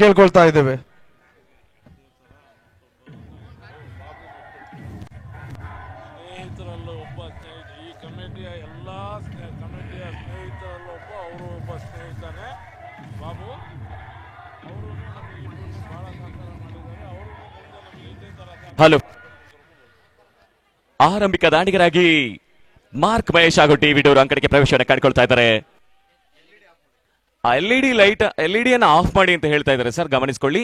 ಕೇಳ್ಕೊಳ್ತಾ ಇದ್ದೇವೆ. ಸ್ನೇಹಿತರಲ್ಲೂ ಒಬ್ಬ ಸ್ನೇಹಿತ, ಈ ಕಮಿಟಿಯ ಎಲ್ಲ ಕಮಿಟಿಯ ಸ್ನೇಹಿತರಲ್ಲೂ ಅವರು ಒಬ್ಬ ಸ್ನೇಹಿತನೇ ಬಾಬು. ಅವರು ನಮಗೆ ಇಬ್ಬರು ಬಹಳ ಸಹಕಾರ ಮಾಡಿದ್ದಾರೆ. ಅವರು ಮುಂದೆ ನಮಗೆ ಇದೇ ತರ ಹಲೋ, ಸಹಕಾರ ಆರಂಭಿಕ ದಾಂಡಿಗರಾಗಿ ಮಾರ್ಕ್ ಮಹೇಶ್ ಹಾಗೂ ಡೇವಿಡ್ ಅವರು ಅಂಕಣಕ್ಕೆ ಪ್ರವೇಶವನ್ನು ಕಂಡುಕೊಳ್ತಾ ಇದ್ದಾರೆ. ಎಲ್ಇಡಿ ಲೈಟ್, ಎಲ್ಇಡಿಯನ್ನು ಆಫ್ ಮಾಡಿ ಅಂತ ಹೇಳ್ತಾ ಇದ್ದಾರೆ ಸರ್, ಗಮನಿಸಿಕೊಳ್ಳಿ.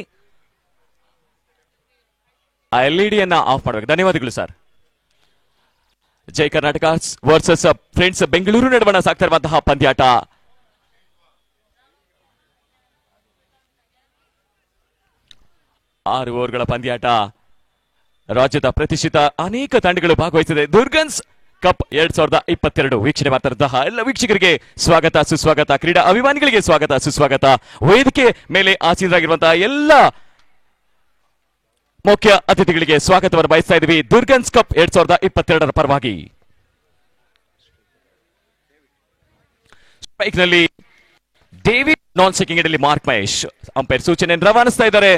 ಆ ಎಲ್ಇಡಿಯನ್ನ ಆಫ್ ಮಾಡಬೇಕು. ಧನ್ಯವಾದಗಳು ಸರ್. ಜೈ ಕರ್ನಾಟಕ ವರ್ಸಸ್ ಫ್ರೆಂಡ್ಸ್ ಬೆಂಗಳೂರು ನಡುವಣ ಸಾಗ್ತಾ ಇರುವಂತಹ ಪಂದ್ಯಾಟ. ಆರು ಓವರ್ಗಳ ಪಂದ್ಯಾಟ. ರಾಜ್ಯದ ಪ್ರತಿಷ್ಠಿತ ಅನೇಕ ತಂಡಗಳು ಭಾಗವಹಿಸಿದೆ. ದುರ್ಗನ್ಸ್ ಕಪ್ 2022 ವೀಕ್ಷಣೆ ಮಾಡ್ತಾ ಎಲ್ಲ ವೀಕ್ಷಕರಿಗೆ ಸ್ವಾಗತ ಸುಸ್ವಾಗತ. ಕ್ರೀಡಾ ಅಭಿಮಾನಿಗಳಿಗೆ ಸ್ವಾಗತ ಸುಸ್ವಾಗತ. ವೇದಿಕೆ ಮೇಲೆ ಆಸೀನರಾಗಿರುವಂತಹ ಎಲ್ಲ ಮುಖ್ಯ ಅತಿಥಿಗಳಿಗೆ ಸ್ವಾಗತವನ್ನು ಬಯಸ್ತಾ ಇದ್ದೀವಿ. ದುರ್ಗನ್ಸ್ ಕಪ್ 2022 ಪರವಾಗಿ ಸ್ಟ್ರೈಕ್ ನಲ್ಲಿ ಡೇವಿಡ್, ನಾನ್ ಸ್ಟ್ರೈಕಿಂಗ್ ನಲ್ಲಿ ಮಾರ್ಕ್ ಮಹೇಶ್. ಅಂಪೈರ್ ಸೂಚನೆಯನ್ನು ರವಾನಿಸ್ತಾ ಇದ್ದಾರೆ.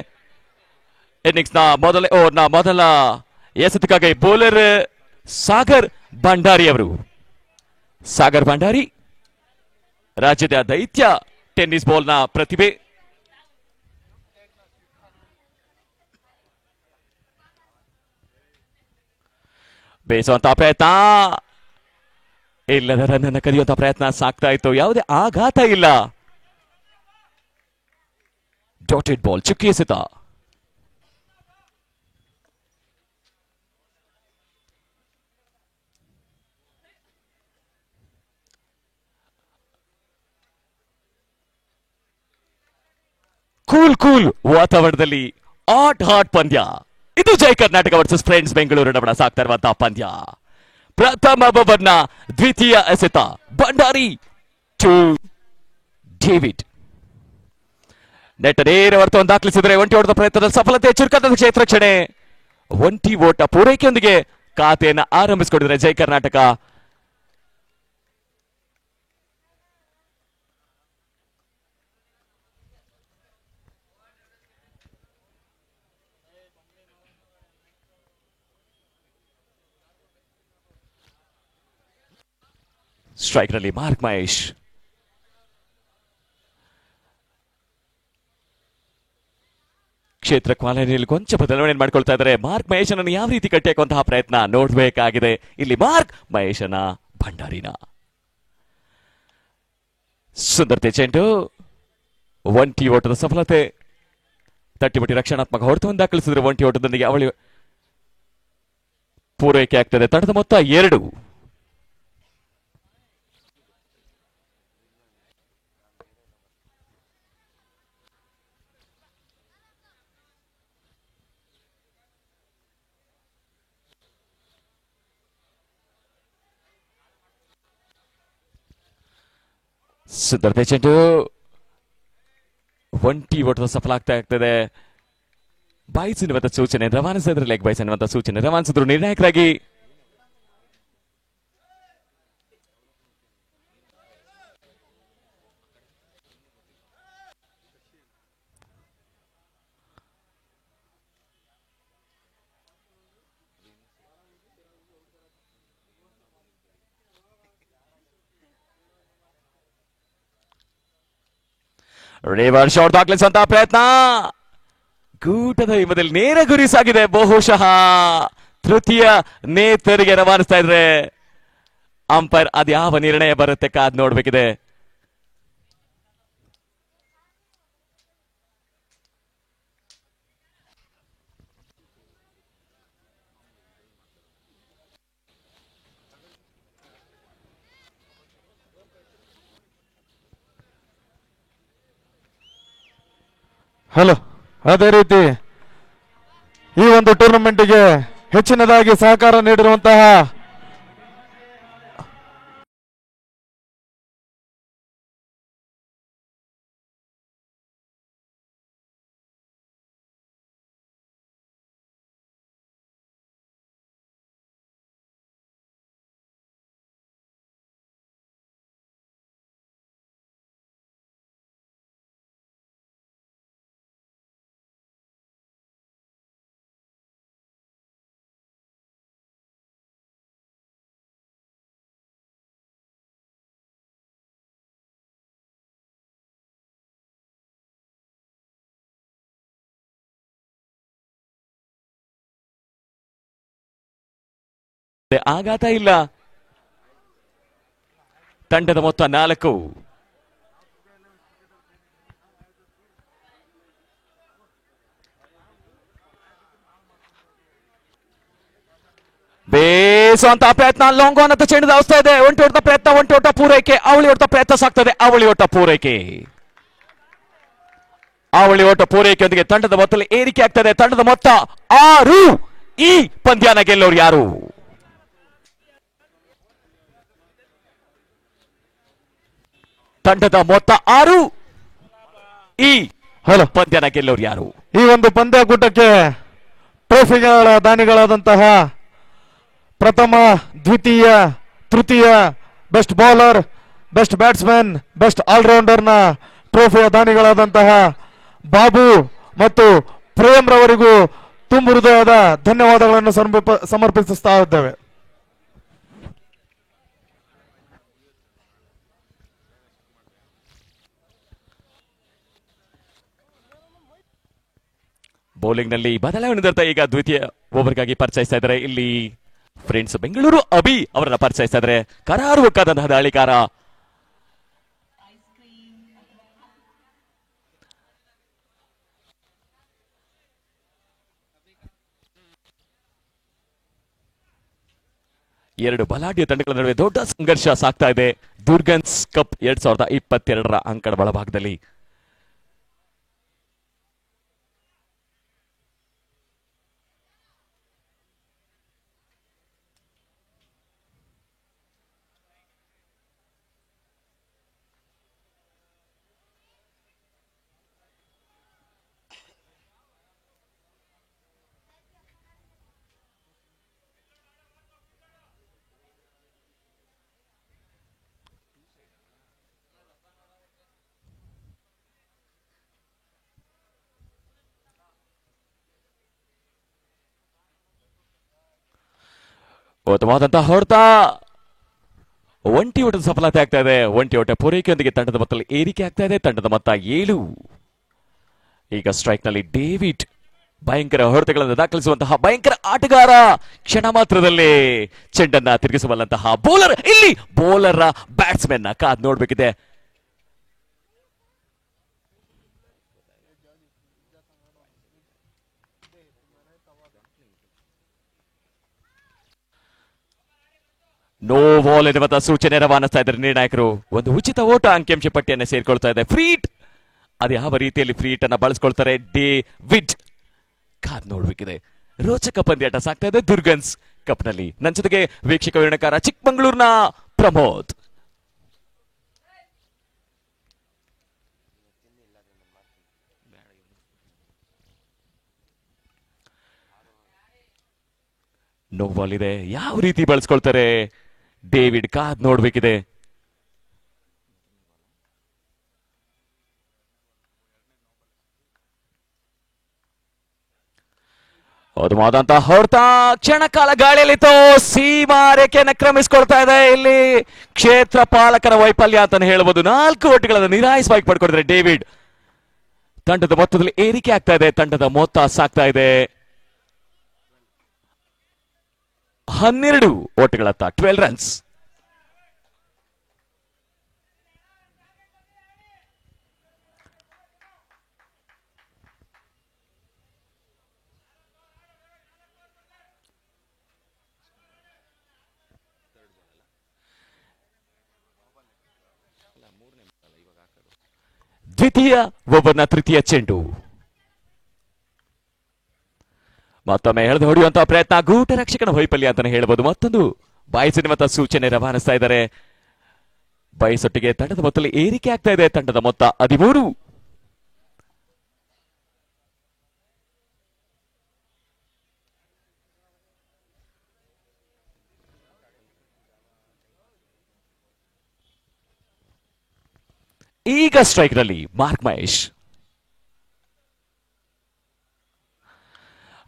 ಇನ್ನಿಂಗ್ಸ್ ನ ಮೊದಲ ಎಸೆತಕ್ಕಾಗಿ ಬೌಲರ್ ಸಾಗರ್ ಭಂಡಾರಿ ಅವರು. ಸಾಗರ್ ಭಂಡಾರಿ ರಾಜ್ಯದ ದೈತ್ಯ ಟೆನ್ನಿಸ್ ಬಾಲ್ ನ ಪ್ರತಿಭೆ. ಬೇಯಿಸುವಂತಹ ಪ್ರಯತ್ನ, ಇಲ್ಲದ ರನ್ ಅನ್ನು ಕದಿಯುವಂತಹ ಪ್ರಯತ್ನ ಸಾಗ್ತಾ ಇತ್ತು. ಯಾವುದೇ ಆಘಾತ ಇಲ್ಲ. ಡಾಟೆಡ್ ಬಾಲ್, ಚುಕ್ಕಿ ಎಸೆತ. ಕೂಲ್ ವಾತಾವರಣದಲ್ಲಿ ಹಾಟ್ ಪಂದ್ಯ. ಇದು ಜೈ ಕರ್ನಾಟಕ ವರ್ಸಸ್ ಫ್ರೆಂಡ್ಸ್ ಬೆಂಗಳೂರು ನಡುವಣ ಸಾಗ್ತಾ ಇರುವಂತಹ ಪಂದ್ಯ. ಪ್ರಥಮ ಓವರ್ನ ದ್ವಿತೀಯ ಎಸೆತ ಭಂಡಾರಿ ಟು ಡೇವಿಡ್. ನೆಟ್ ನೇರ ವರ್ತವನ್ನು ದಾಖಲಿಸಿದರೆ ಒಂಟಿ ಓಟದ ಪ್ರಯತ್ನದ ಸಫಲತೆ. ಚುರುಕಾದ ಕ್ಷೇತ್ರ ರಕ್ಷಣೆ. ಒಂಟಿ ಓಟ ಪೂರೈಕೆಯೊಂದಿಗೆ ಖಾತೆಯನ್ನು ಆರಂಭಿಸಿಕೊಂಡಿದ್ದಾರೆ ಜೈ ಕರ್ನಾಟಕ. ಸ್ಟ್ರೈಕ್ ನಲ್ಲಿ ಮಾರ್ಕ್ ಮಹೇಶ್. ಕ್ಷೇತ್ರ ಕ್ವಾಲಿಟಿಯಲ್ಲಿ ಕೊಂಚ ಬದಲಾವಣೆ ಮಾಡಿಕೊಳ್ತಾ ಇದ್ದಾರೆ. ಮಾರ್ಕ್ ಮಹೇಶ್ ಅನ್ನು ಯಾವ ರೀತಿ ಕಟ್ಟಿಹಾಕುವಂತಹ ಪ್ರಯತ್ನ ನೋಡಬೇಕಾಗಿದೆ. ಇಲ್ಲಿ ಮಾರ್ಕ್ ಮಹೇಶನ ಭಂಡಾರಿನ ಸುಂದರತೆ ಚೆಂಡು. ಒಂಟಿ ಓಟದ ಸಫಲತೆ. ತಟ್ಟಿಮುಟ್ಟಿ ರಕ್ಷಣಾತ್ಮಕ ಹೊಡೆತವನ್ನು ದಾಖಲಿಸಿದ್ರೆ ಒಂಟಿ ಓಟದೊಂದಿಗೆ ಅವಳಿ ಪೂರೈಕೆ ಆಗ್ತದೆ. ತಂಡದ ಮೊತ್ತ 2. ಸುಂದರತೆ ಚೆಂಡು. ಒಂಟಿ ಓಟದ ಸಫಲ ಆಗ್ತಾ ಇರ್ತದೆ. ಬಾಯ್ಸ್ ಎನ್ನುವಂತ ಸೂಚನೆ ರವಾನಿಸಿದ್ರೆ, ಲೆಗ್ ಬಾಯ್ಸ್ ಎನ್ನುವಂತ ಸೂಚನೆ ರವಾನಿಸಿದ್ರು ನಿರ್ಣಾಯಕರಾಗಿ. ರಿವರ್ಸ್ ಶಾಟ್ ದಾಖಲಿಸುವಂತಹ ಪ್ರಯತ್ನ. ಗೂಟದ ಹಿಮದಲ್ಲಿ ನೇರ ಗುರಿ ಸಾಗಿದೆ. ಬಹುಶಃ ತೃತೀಯ ನೇತರಿಗೆ ರವಾನಿಸ್ತಾ ಇದ್ರೆ ಅಂಪೈರ್ ಅದ್ಯಾವ ನಿರ್ಣಯ ಬರುತ್ತೆ ಕಾದ್ ನೋಡ್ಬೇಕಿದೆ. ಹಲೋ, ಅದೇ ರೀತಿ ಈ ಒಂದು ಟೂರ್ನಮೆಂಟ್ಗೆ ಹೆಚ್ಚಿನದಾಗಿ ಸಹಕಾರ ನೀಡಿರುವಂತಹ ಆಘಾತ ಇಲ್ಲ. ತಂಡದ ಮೊತ್ತ 4. ಬೇಸುವಂತಹ ಪ್ರಯತ್ನ, ಲಾಂಗ್ ಆನ್ ಅಂತ ಚೆಂಡು ಧಾವಿಸ್ತಾ ಇದೆ. ಒಂಟಿ ಹೊಡೆದ ಪ್ರಯತ್ನ, ಒಂಟಿ ಹೊಡೆದ ಪೂರೈಕೆ, ಅವಳಿ ಹೊಡೆದ ಪ್ರಯತ್ನ ಸಾಗ್ತದೆ. ಅವಳಿ ಹೊಡೆದ ಪೂರೈಕೆ, ಅವಳಿ ಓಟ ಪೂರೈಕೆಯೊಂದಿಗೆ ತಂಡದ ಮೊತ್ತದಲ್ಲಿ ಏರಿಕೆ ಆಗ್ತದೆ. ತಂಡದ ಮೊತ್ತ 6. ಈ ಪಂದ್ಯನ ಗೆಲ್ಲೋರು ಯಾರು? ತಂಡದ ಮೊತ್ತ 6. ಈ ಪಂದ್ಯನ ಗೆಲ್ಲೋರು ಯಾರು? ಈ ಒಂದು ಪಂದ್ಯಕೂಟಕ್ಕೆ ಟ್ರೋಫಿಗಳ ದಾನಿಗಳಾದಂತಹ ಪ್ರಥಮ, ದ್ವಿತೀಯ, ತೃತೀಯ, best bowler, best batsman, best ಆಲ್ರೌಂಡರ್ನ ಟ್ರೋಫಿಯ ದಾನಿಗಳಾದಂತಹ ಬಾಬು ಮತ್ತು ಪ್ರೇಮ್ ರವರಿಗೂ ತುಂಬು ಹೃದಯದ ಧನ್ಯವಾದಗಳನ್ನು ಸಮರ್ಪಿಸುತ್ತಾ ಇದ್ದೇವೆ. ಬೌಲಿಂಗ್ ನಲ್ಲಿ ಬದಲಾವಣೆ ತರ್ತಾ ಈಗ ದ್ವಿತೀಯ ಓವರ್ಗಾಗಿ ಪರಿಚಯಿಸ್ತಾ ಇದ್ದಾರೆ. ಇಲ್ಲಿ ಫ್ರೆಂಡ್ಸ್ ಬೆಂಗಳೂರು ಅಭಿ ಅವರನ್ನ ಪರಿಚಯಿಸ್ತಾ ಇದ್ದಾರೆ. ಕರಾರುವಕ್ಕಾದಂತಹ ದಾಳಿಕಾರ. ಎರಡು ಬಲಾಢ್ಯ ತಂಡಗಳ ನಡುವೆ ದೊಡ್ಡ ಸಂಘರ್ಷ ಸಾಗ್ತಾ ಇದೆ. ದುರ್ಗನ್ಸ್ ಕಪ್ 2022ರ ಅಂಕಣ ಒಳಭಾಗದಲ್ಲಿ ಉತ್ತಮವಾದಂತಹ ಹೊಡೆತ, ಒಂಟಿ ಓಟದ ಸಫಲತೆ ಆಗ್ತಾ ಇದೆ. ಒಂಟಿ ಓಟ ಪೂರೈಕೆಯೊಂದಿಗೆ ತಂಡದ ಮೊತ್ತದಲ್ಲಿ ಏರಿಕೆ ಆಗ್ತಾ ಇದೆ. ತಂಡದ ಮೊತ್ತ 7. ಈಗ ಸ್ಟ್ರೈಕ್ ನಲ್ಲಿ ಡೇವಿಡ್ ಭಯಂಕರ ಹೊಡೆತಗಳನ್ನು ದಾಖಲಿಸುವಂತಹ ಭಯಂಕರ ಆಟಗಾರ. ಕ್ಷಣ ಮಾತ್ರದಲ್ಲೇ ಚೆಂಡನ್ನ ತಿರುಗಿಸಬಲ್ಲಂತಹ ಬೌಲರ್. ಇಲ್ಲಿ ಬೌಲರ್ ಬ್ಯಾಟ್ಸ್ಮನ್ ಕಾದ್ ನೋಡ್ಬೇಕಿದೆ. ನೋ ಬಾಲ್ ಎನ್ನುವಂತಹ ಸೂಚನೆ ರವಾನಿಸ್ತಾ ಇದ್ದಾರೆ ನಿರ್ಣಾಯಕರು. ಒಂದು ಉಚಿತ ಓಟ ಅಂಕಿಅಂಶ ಪಟ್ಟಿಯನ್ನು ಸೇರ್ಕೊಳ್ತಾ ಇದೆ. ಫ್ರೀಟ್, ಅದು ಯಾವ ರೀತಿಯಲ್ಲಿ ಫ್ರೀಟ್ ಅನ್ನ ಬಳಸ್ಕೊಳ್ತಾರೆ ಡೇವಿಡ್ ಕಾದ್ ನೋಡ್ಬೇಕಿದೆ. ರೋಚಕ ಪಂದ್ಯಾಟ ಸಾಗ್ತಾ ಇದೆ ದುರ್ಗನ್ಸ್ ಕಪ್ ನಲ್ಲಿ. ನನ್ನ ಜೊತೆಗೆ ವೀಕ್ಷಕ ವಿವರಣಕಾರ ಚಿಕ್ಕಮಗಳೂರಿನ ಪ್ರಮೋದ್. ನೋ ಬಾಲ್ ಇದೆ, ಯಾವ ರೀತಿ ಬಳಸ್ಕೊಳ್ತಾರೆ ಡೇವಿಡ್ ಕಾದ್ ನೋಡ್ಬೇಕಿದೆ. ಉತ್ತಮವಾದಂತಹ ಹೊಡೆತ, ಕ್ಷಣಕಾಲ ಗಾಳಿಯಲ್ಲಿತ್ತು. ಸೀಮಾ ರೇಖೆಯನ್ನು ಕ್ರಮಿಸಿಕೊಳ್ತಾ ಇದೆ. ಇಲ್ಲಿ ಕ್ಷೇತ್ರ ಪಾಲಕರ ವೈಫಲ್ಯ ಅಂತಾನೆ ಹೇಳಬಹುದು. 4 ಒಟ್ಟಿಗಳನ್ನು ನಿರಾಯಿಸವಾಗಿ ಪಡ್ಕೊಂಡಿದ್ದಾರೆ ಡೇವಿಡ್. ತಂಡದ ಮೊತ್ತದಲ್ಲಿ ಏರಿಕೆ ಆಗ್ತಾ ಇದೆ. ತಂಡದ ಮೊತ್ತ ಸಾಗ್ತಾ ಇದೆ 12 ಓಟಗಳತ್ತ, 12 ರನ್ಸ್. ದ್ವಿತೀಯ ಓವರ್ನ ತೃತೀಯ ಚೆಂಡು. ಮತ್ತೊಮ್ಮೆ ಎಳೆದು ಹೊಡೆಯುವಂತಹ ಪ್ರಯತ್ನ, ಗೂಟ ರಕ್ಷಕನ ವೈಫಲ್ಯ ಅಂತಾನೆ ಹೇಳಬಹುದು. ಮತ್ತೊಂದು ಬಾಯಿಸಿನ ಸೂಚನೆ ರವಾನಿಸ್ತಾ ಇದ್ದಾರೆ. ಬಯಸೊಟ್ಟಿಗೆ ತಂಡದ ಮೊತ್ತದಲ್ಲಿ ಏರಿಕೆ ಆಗ್ತಾ ಇದೆ. ತಂಡದ ಮೊತ್ತ 13. ಈಗ ಸ್ಟ್ರೈಕ್ ನಲ್ಲಿ ಮಾರ್ಕ್ ಮಹೇಶ್.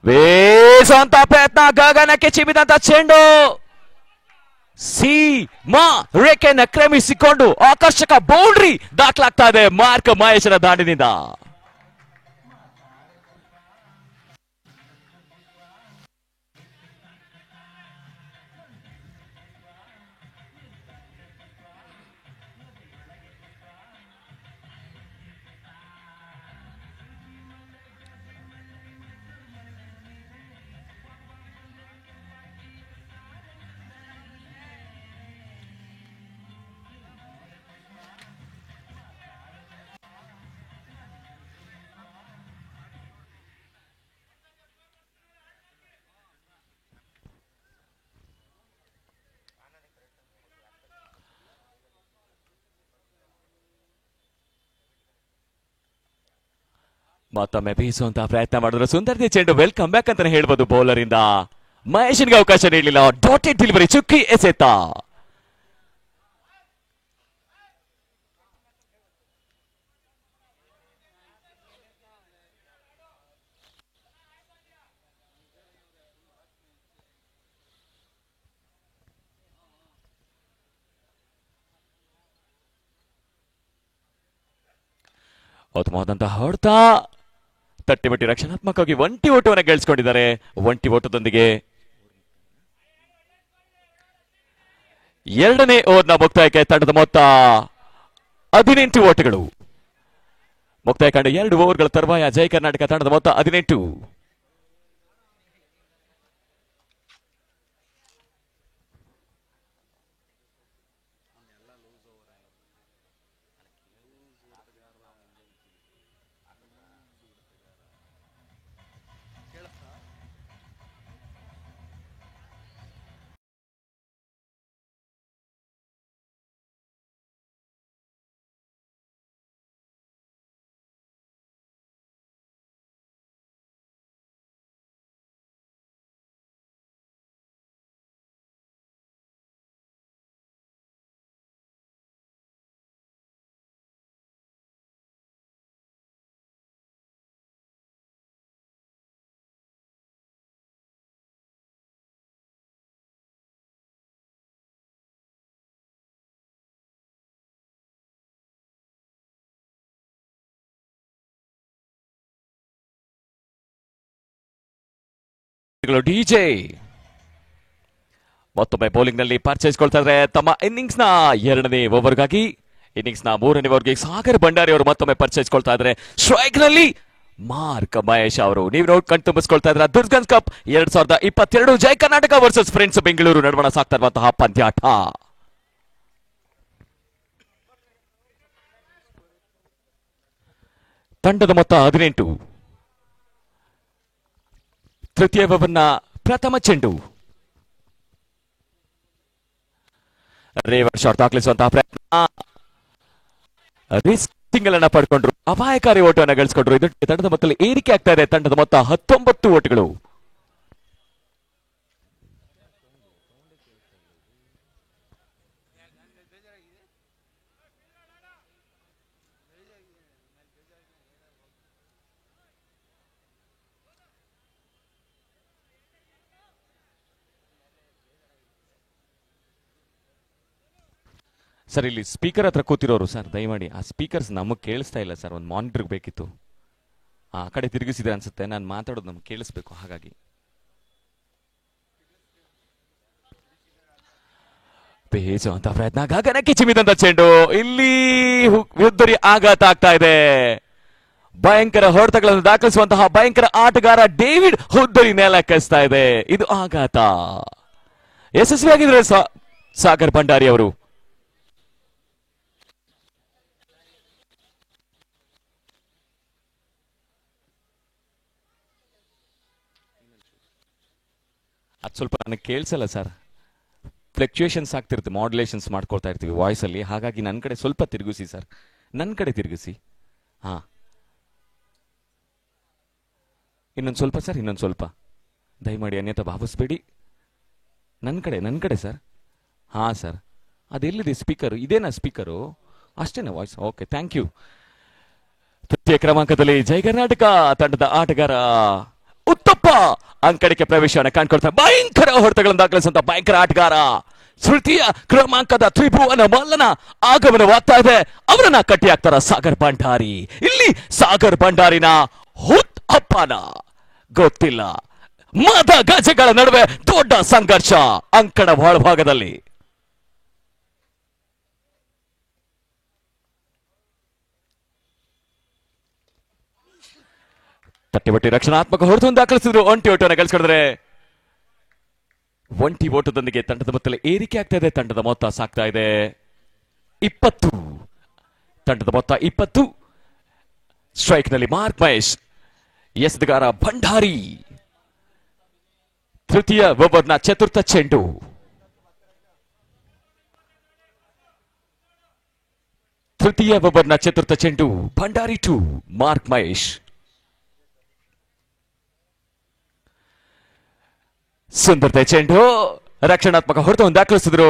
ವೇಸುವಂತ ಪ್ರಯತ್ನ, ಗಗನಕ್ಕೆ ಚಿಮ್ಮಿದಂತ ಚೆಂಡು ಸೀಮಾ ರೇಖೆಯನ್ನು ಕ್ರಮಿಸಿಕೊಂಡು ಆಕರ್ಷಕ ಬೌಂಡ್ರಿ ದಾಖಲಾಗ್ತಾ ಇದೆ ಮಾರ್ಕ್ ಮಹೇಶನ ದಾಂಡಿನಿಂದ. ಮತ್ತೊಮ್ಮೆ ಬೀಸುವಂತ ಪ್ರಯತ್ನ ಮಾಡಿದ್ರು ಸುಂದರ್ದಿ ಚೆಂಡು ವೆಲ್ಕಮ್ ಬ್ಯಾಕ್ ಅಂತಾನೆ ಹೇಳ್ಬೋದು ಬೌಲರ್ ಇಂದ. ಮಹೇಶನ್ಗೆ ಅವಕಾಶ ನೀಡಲಿಲ್ಲ, ಡಾಟೆಡ್ ಡೆಲಿವರಿ ಚುಕ್ಕಿ ಎಸೆತ. ಉತ್ತಮವಾದಂತಹ ಹೊಡೆತ, ತಟ್ಟಿಬಟ್ಟಿ ರಕ್ಷಣಾತ್ಮಕವಾಗಿ ಒಂಟಿ ಓಟವನ್ನು ಗಳಿಸಿಕೊಂಡಿದ್ದಾರೆ. ಒಂಟಿ ಓಟದೊಂದಿಗೆ ಎರಡನೇ ಓವರ್ನ ಮುಕ್ತಾಯಕ್ಕೆ ತಂಡದ ಮೊತ್ತ 18 ಓಟಗಳು. ಮುಕ್ತಾಯ ಕಂಡ 2 ಓವರ್ಗಳ ತರುವಾಯ ಜಯ ಕರ್ನಾಟಕ ತಂಡದ ಮೊತ್ತ 18. ಡಿಜೆ ಮತ್ತೊಮ್ಮೆ ಬೌಲಿಂಗ್ ನಲ್ಲಿ ಪರಿಚಯಿಸಿಕೊಳ್ತಾ ಇದ್ದಾರೆ ತಮ್ಮ ಇನ್ನಿಂಗ್ಸ್ ನ 2ನೇ ಓವರ್ಗಾಗಿ. ಇನ್ನಿಂಗ್ಸ್ ನ 3ನೇ ಓವರ್ಗೆ ಸಾಗರ್ ಭಂಡಾರಿ ಅವರು ಮತ್ತೊಮ್ಮೆ ಪರಿಚಯಿಸಿಕೊಳ್ತಾ ಇದ್ದಾರೆ. ಸ್ಟ್ರೈಕ್ ನಲ್ಲಿ ಮಾರ್ಕ್ ಮಹೇಶ್ ಅವರು. ನೀವು ನೋಡಿ ಕಣ್ತುಂಬಿಸ್ಕೊಳ್ತಾ ಇದ್ದಾರೆ ದುರ್ಗನ್ಸ್ ಕಪ್ 2022 ಜಯ ಕರ್ನಾಟಕ ವರ್ಸಸ್ ಫ್ರೆಂಡ್ಸ್ ಬೆಂಗಳೂರು ನಡುವಣ ಸಾಗ್ತಾ ಇರುವಂತಹ ಪಂದ್ಯಾಟ. ತಂಡದ ಮೊತ್ತ 18. ತೃತೀಯ ಓವರ್ನ ಪ್ರಥಮ ಚೆಂಡು ರೇವರ್ ಶಾಟ್ ದಾಖಲಿಸುವಂತಹ ಪ್ರಯತ್ನ, ಸಿಂಗಲ್ ಅನ್ನ ಪಡ್ಕೊಂಡ್ರು, ಅಪಾಯಕಾರಿ ಓಟವನ್ನು ಗಳಿಸಿಕೊಂಡ್ರು. ಇದು ತಂಡದ ಮೊತ್ತದಲ್ಲಿ ಏರಿಕೆ ಆಗ್ತಾ ಇದೆ. ತಂಡದ ಮೊತ್ತ 19 ಓಟಗಳು. ಸರ್ ಇಲ್ಲಿ ಸ್ಪೀಕರ್ ಹತ್ರ ಕೂತಿರೋರು ಸರ್ ದಯಮಾಡಿ ಆ ಸ್ಪೀಕರ್ಸ್ ನಮಗೆ ಕೇಳಿಸ್ತಾ ಇಲ್ಲ ಸರ್, ಒಂದು ಮಾನಿಟರ್ ಬೇಕಿತ್ತು. ಆ ಕಡೆ ತಿರುಗಿಸಿದೆ ಅನ್ಸುತ್ತೆ, ನಾನು ಮಾತಾಡೋದು ನಮ್ಗೆ ಕೇಳಿಸ್ಬೇಕು. ಹಾಗಾಗಿ ಬೇಸುವಂತ ಪ್ರಯತ್ನ, ಗಗನಕ್ಕೆ ಚಿಮ್ಮಿದಂತ ಚೆಂಡು, ಇಲ್ಲಿ ವಿರುದ್ಧರಿ ಆಘಾತ ಆಗ್ತಾ ಇದೆ. ಭಯಂಕರ ಹೊಡೆತಗಳನ್ನು ದಾಖಲಿಸುವಂತಹ ಭಯಂಕರ ಆಟಗಾರ ಡೇವಿಡ್ ಹುದ್ದರಿ ನೆಲಕ್ಕಿಸ್ತಾ ಇದೆ. ಇದು ಆಘಾತ. ಯಶಸ್ವಿಯಾಗಿದ್ರೆ ಸಾಗರ್ ಭಂಡಾರಿ ಅವರು. ಅದು ಸ್ವಲ್ಪ ನನಗೆ ಕೇಳಿಸಲ್ಲ ಸರ್, ಫ್ಲಕ್ಚುಯೇಷನ್ಸ್ ಆಗ್ತಿರುತ್ತೆ, ಮಾಡ್ಯುಲೇಷನ್ಸ್ ಮಾಡ್ಕೊಳ್ತಾ ಇರ್ತೀವಿ ವಾಯ್ಸಲ್ಲಿ. ಹಾಗಾಗಿ ನನ್ನ ಕಡೆ ಸ್ವಲ್ಪ ತಿರುಗಿಸಿ ಸರ್, ನನ್ನ ಕಡೆ ತಿರುಗಿಸಿ. ಹಾಂ, ಇನ್ನೊಂದು ಸ್ವಲ್ಪ ಸರ್, ಇನ್ನೊಂದು ಸ್ವಲ್ಪ ದಯಮಾಡಿ ಅನ್ಯತಾ ಭಾವಿಸ್ಬೇಡಿ. ನನ್ನ ಕಡೆ ಸರ್. ಹಾಂ ಸರ್, ಅದೆಲ್ಲಿದೆ ಸ್ಪೀಕರು? ಇದೇನಾ ಸ್ಪೀಕರು? ಅಷ್ಟೇನಾ ವಾಯ್ಸ್? Okay, thank you. ತೃತೀಯ ಕ್ರಮಾಂಕದಲ್ಲಿ ಜಯ ಕರ್ನಾಟಕ ತಂಡದ ಆಟಗಾರ ಉತ್ತಪ್ಪ ಅಂಕಣಕ್ಕೆ ಪ್ರವೇಶವನ್ನು ಕಾಣ್ಕೊಳ್ತಾರೆ. ಭಯಂಕರ ಹೊಡೆತಗಳನ್ನು ದಾಖಲಿಸುವಂತ ಭಯಂಕರ ಆಟಗಾರ ತೃತೀಯ ಕ್ರಮಾಂಕದ ತ್ರಿಭುವನ ಮಲ್ಲನ ಆಗಮನವಾಗ್ತಾ ಇದೆ. ಅವರನ್ನ ಕಟ್ಟಿ ಹಾಕ್ತಾರ ಸಾಗರ್ ಭಂಡಾರಿ. ಇಲ್ಲಿ ಸಾಗರ್ ಭಂಡಾರಿನ ಹುತ್ ಅಪ್ಪನ ಗೊತ್ತಿಲ್ಲ. ಮದ ಗಜಗಳ ನಡುವೆ ದೊಡ್ಡ ಸಂಘರ್ಷ ಅಂಕಣ ಒಳಭಾಗದಲ್ಲಿ. ತಟ್ಟಿಬಟ್ಟಿ ರಕ್ಷಣಾತ್ಮಕ ಹೊಡೆತವನ್ನು ದಾಖಲಿಸಿದ್ರು. ಒಂಟಿ ಓಟವನ್ನು ಗಳಿಸಿಕೊಂಡ್ರೆ ಒಂಟಿ ಓಟದೊಂದಿಗೆ ತಂಡದ ಮೊತ್ತದಲ್ಲಿ ಏರಿಕೆ ಆಗ್ತಾ ಇದೆ. ತಂಡದ ಮೊತ್ತ ಸಾಕ್ತಾ ಇದೆ 20. ತಂಡದ ಮೊತ್ತ 20. ಸ್ಟ್ರೈಕ್ ನಲ್ಲಿ ಮಾರ್ಕ್ ಮಹೇಶ್, ಎಸೆತಗಾರ ಭಂಡಾರಿ. ತೃತೀಯ ಓವರ್ನ ಚತುರ್ಥ ಚೆಂಡು. ತೃತೀಯ ಓವರ್ನ ಚತುರ್ಥ ಚೆಂಡು. Bhandari to Mark Mahesh. ಸುಂದರತೆ ಚೆಂಡು ರಕ್ಷಣಾತ್ಮಕ ಹೊಡೆತವನ್ನು ದಾಖಲಿಸಿದ್ರು.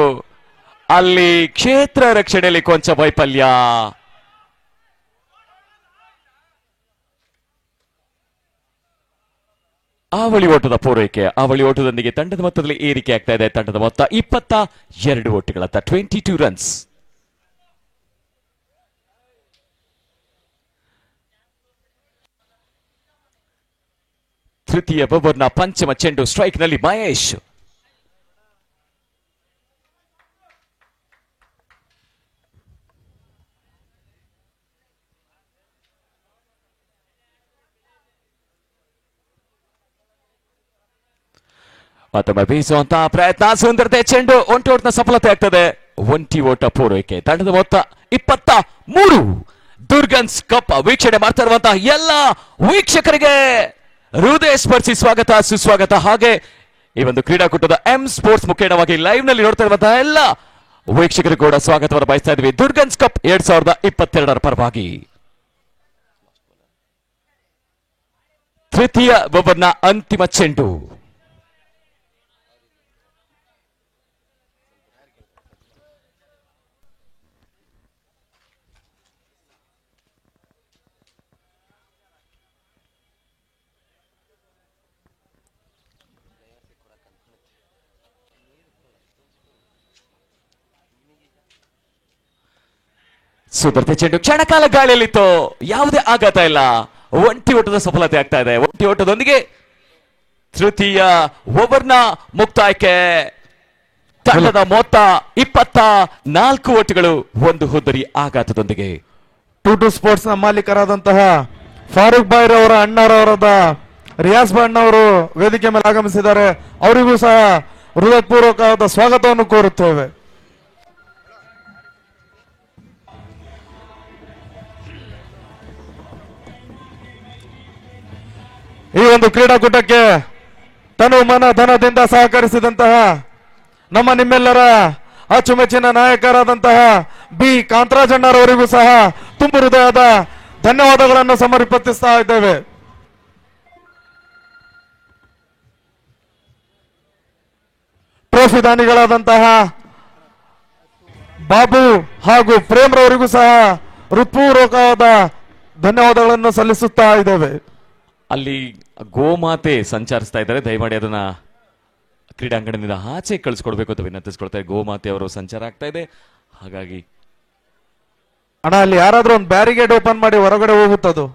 ಅಲ್ಲಿ ಕ್ಷೇತ್ರ ರಕ್ಷಣೆಯಲ್ಲಿ ಕೊಂಚ ವೈಫಲ್ಯ. ಅವಳಿ ಓಟದ ಪೂರೈಕೆ, ಅವಳಿ ಓಟದೊಂದಿಗೆ ತಂಡದ ಮೊತ್ತದಲ್ಲಿ ಏರಿಕೆ ಆಗ್ತಾ ಇದೆ. ತಂಡದ ಮೊತ್ತ 22 ಓಟಗಳತ್ತ 22 ರನ್ಸ್. ತೃತೀಯ ಓವರ್ನ ಪಂಚಮ ಚೆಂಡು ಸ್ಟ್ರೈಕ್ ನಲ್ಲಿ ಮಹೇಶ್. ಮತ್ತೊಮ್ಮೆ ಬೀಸುವಂತಹ ಪ್ರಯತ್ನ, ಸುಂದರತೆ ಚೆಂಡು, ಒಂಟಿ ಓಟನ ಸಫಲತೆ ಆಗ್ತದೆ. ಒಂಟಿ ಓಟ ಪೂರೈಕೆ, ತಂಡದ ಮೊತ್ತ 23. ದುರ್ಗನ್ಸ್ ಕಪ್ ವೀಕ್ಷಣೆ ಮಾಡ್ತಾ ಇರುವಂತಹ ಎಲ್ಲ ವೀಕ್ಷಕರಿಗೆ ಹೃದಯ ಸ್ಪರ್ಶಿ ಸ್ವಾಗತ, ಸುಸ್ವಾಗತ. ಹಾಗೆ ಈ ಒಂದು ಕ್ರೀಡಾಕೂಟದ ಎಂ ಸ್ಪೋರ್ಟ್ಸ್ ಮುಖೇಣವಾಗಿ ಲೈವ್ ನಲ್ಲಿ ನೋಡ್ತಾ ಇರುವಂತಹ ಎಲ್ಲ ವೀಕ್ಷಕರಿಗೂ ಕೂಡ ಸ್ವಾಗತವನ್ನು ಬಯಸ್ತಾ ಇದ್ವಿ. ದುರ್ಗನ್ಸ್ ಕಪ್ 2022 ಪರವಾಗಿ ತೃತೀಯ ಓವರ್ನ ಅಂತಿಮ ಚೆಂಡು. ಸುಂದರತೆ ಚೆಂಡು ಕ್ಷಣಕಾಲ ಗಾಳಿಯಲ್ಲಿತ್ತು, ಯಾವುದೇ ಆಘಾತ ಇಲ್ಲ. ಒಂಟಿ ಓಟದ ಸಫಲತೆ ಆಗ್ತಾ ಇದೆ. ಒಂಟಿ ಓಟದೊಂದಿಗೆ ತೃತೀಯ ಓವರ್ನ ಮುಕ್ತಾಯಕ್ಕೆ. ತಂಡದ ಮೊತ್ತ 24 ಓಟಗಳು, ಒಂದು ಹುದ್ದರಿ ಆಘಾತದೊಂದಿಗೆ. ಟು ಸ್ಪೋರ್ಟ್ಸ್ ನ ಮಾಲೀಕರಾದಂತಹ ಫಾರೂಕ್ ಬಾಯ್ರ್ ಅವರ ಅಣ್ಣರವರಾದ ರಿಯಾಜ್ ಬಣ್ಣ ಅವರು ವೇದಿಕೆ ಮೇಲೆ ಆಗಮಿಸಿದ್ದಾರೆ. ಅವರಿಗೂ ಸಹ ಹೃದಯಪೂರ್ವಕವಾದ ಸ್ವಾಗತವನ್ನು ಕೋರುತ್ತೇವೆ. ಈ ಒಂದು ಕ್ರೀಡಾಕೂಟಕ್ಕೆ ತನು ಮನ ಧನದಿಂದ ಸಹಕರಿಸಿದಂತಹ ನಮ್ಮ ನಿಮ್ಮೆಲ್ಲರ ಅಚ್ಚುಮೆಚ್ಚಿನ ನಾಯಕರಾದಂತಹ ಬಿ ಕಾಂತರಾಜಣ್ಣರವರಿಗೂ ಸಹ ತುಂಬು ಹೃದಯದ ಧನ್ಯವಾದಗಳನ್ನು ಸಮರ್ಪಿಸ್ತಾ ಇದ್ದೇವೆ. ಟ್ರೋಫಿ ದಾನಿಗಳಾದಂತಹ ಬಾಬು ಹಾಗೂ ಪ್ರೇಮ್ರವರಿಗೂ ಸಹ ಹೃತ್ಪೂರ್ವಕವಾದ ಧನ್ಯವಾದಗಳನ್ನು ಸಲ್ಲಿಸುತ್ತಾ ಇದ್ದೇವೆ. ಅಲ್ಲಿ ಗೋಮಾತೆ ಸಂಚರಿಸ್ತಾ ಇದ್ದಾರೆ, ದಯಮಾಡಿ ಅದನ್ನ ಕ್ರೀಡಾಂಗಣದಿಂದ ಆಚೆ ಕಳಿಸ್ಕೊಡ್ಬೇಕು ಅಂತ ವಿನಂತಿಸ್ಕೊಳ್ತಾರೆ. ಗೋಮಾತೆ ಅವರು ಸಂಚಾರ ಆಗ್ತಾ ಇದೆ, ಹಾಗಾಗಿ ಅಣ್ಣ ಅಲ್ಲಿ ಯಾರಾದ್ರೂ ಒಂದು ಬ್ಯಾರಿಗೇಡ್ ಓಪನ್ ಮಾಡಿ ಹೊರಗಡೆ ಹೋಗುತ್ತದು.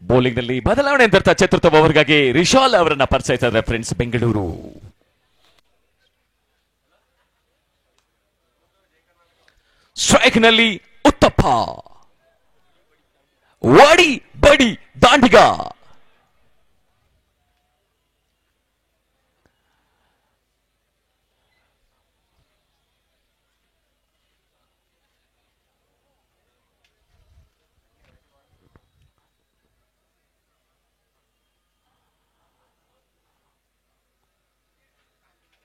ಬೌಲಿಂಗ್ ನಲ್ಲಿ ಬದಲಾವಣೆ ಅಂತ ಚತುರ್ಥ ಓವರ್ಗಾಗಿ ರಿಶಾಲ್ ಅವರನ್ನ ಪರಿಚಯಿಸ್ತಾ ಇದ್ದಾರೆ ಫ್ರೆಂಡ್ಸ್ ಬೆಂಗಳೂರು. ಸ್ಟ್ರೈಕ್ ನಲ್ಲಿ ಉತ್ತಪ್ಪ, ವಾಡಿ ಬಡಿ ದಾಂಡಿಗ.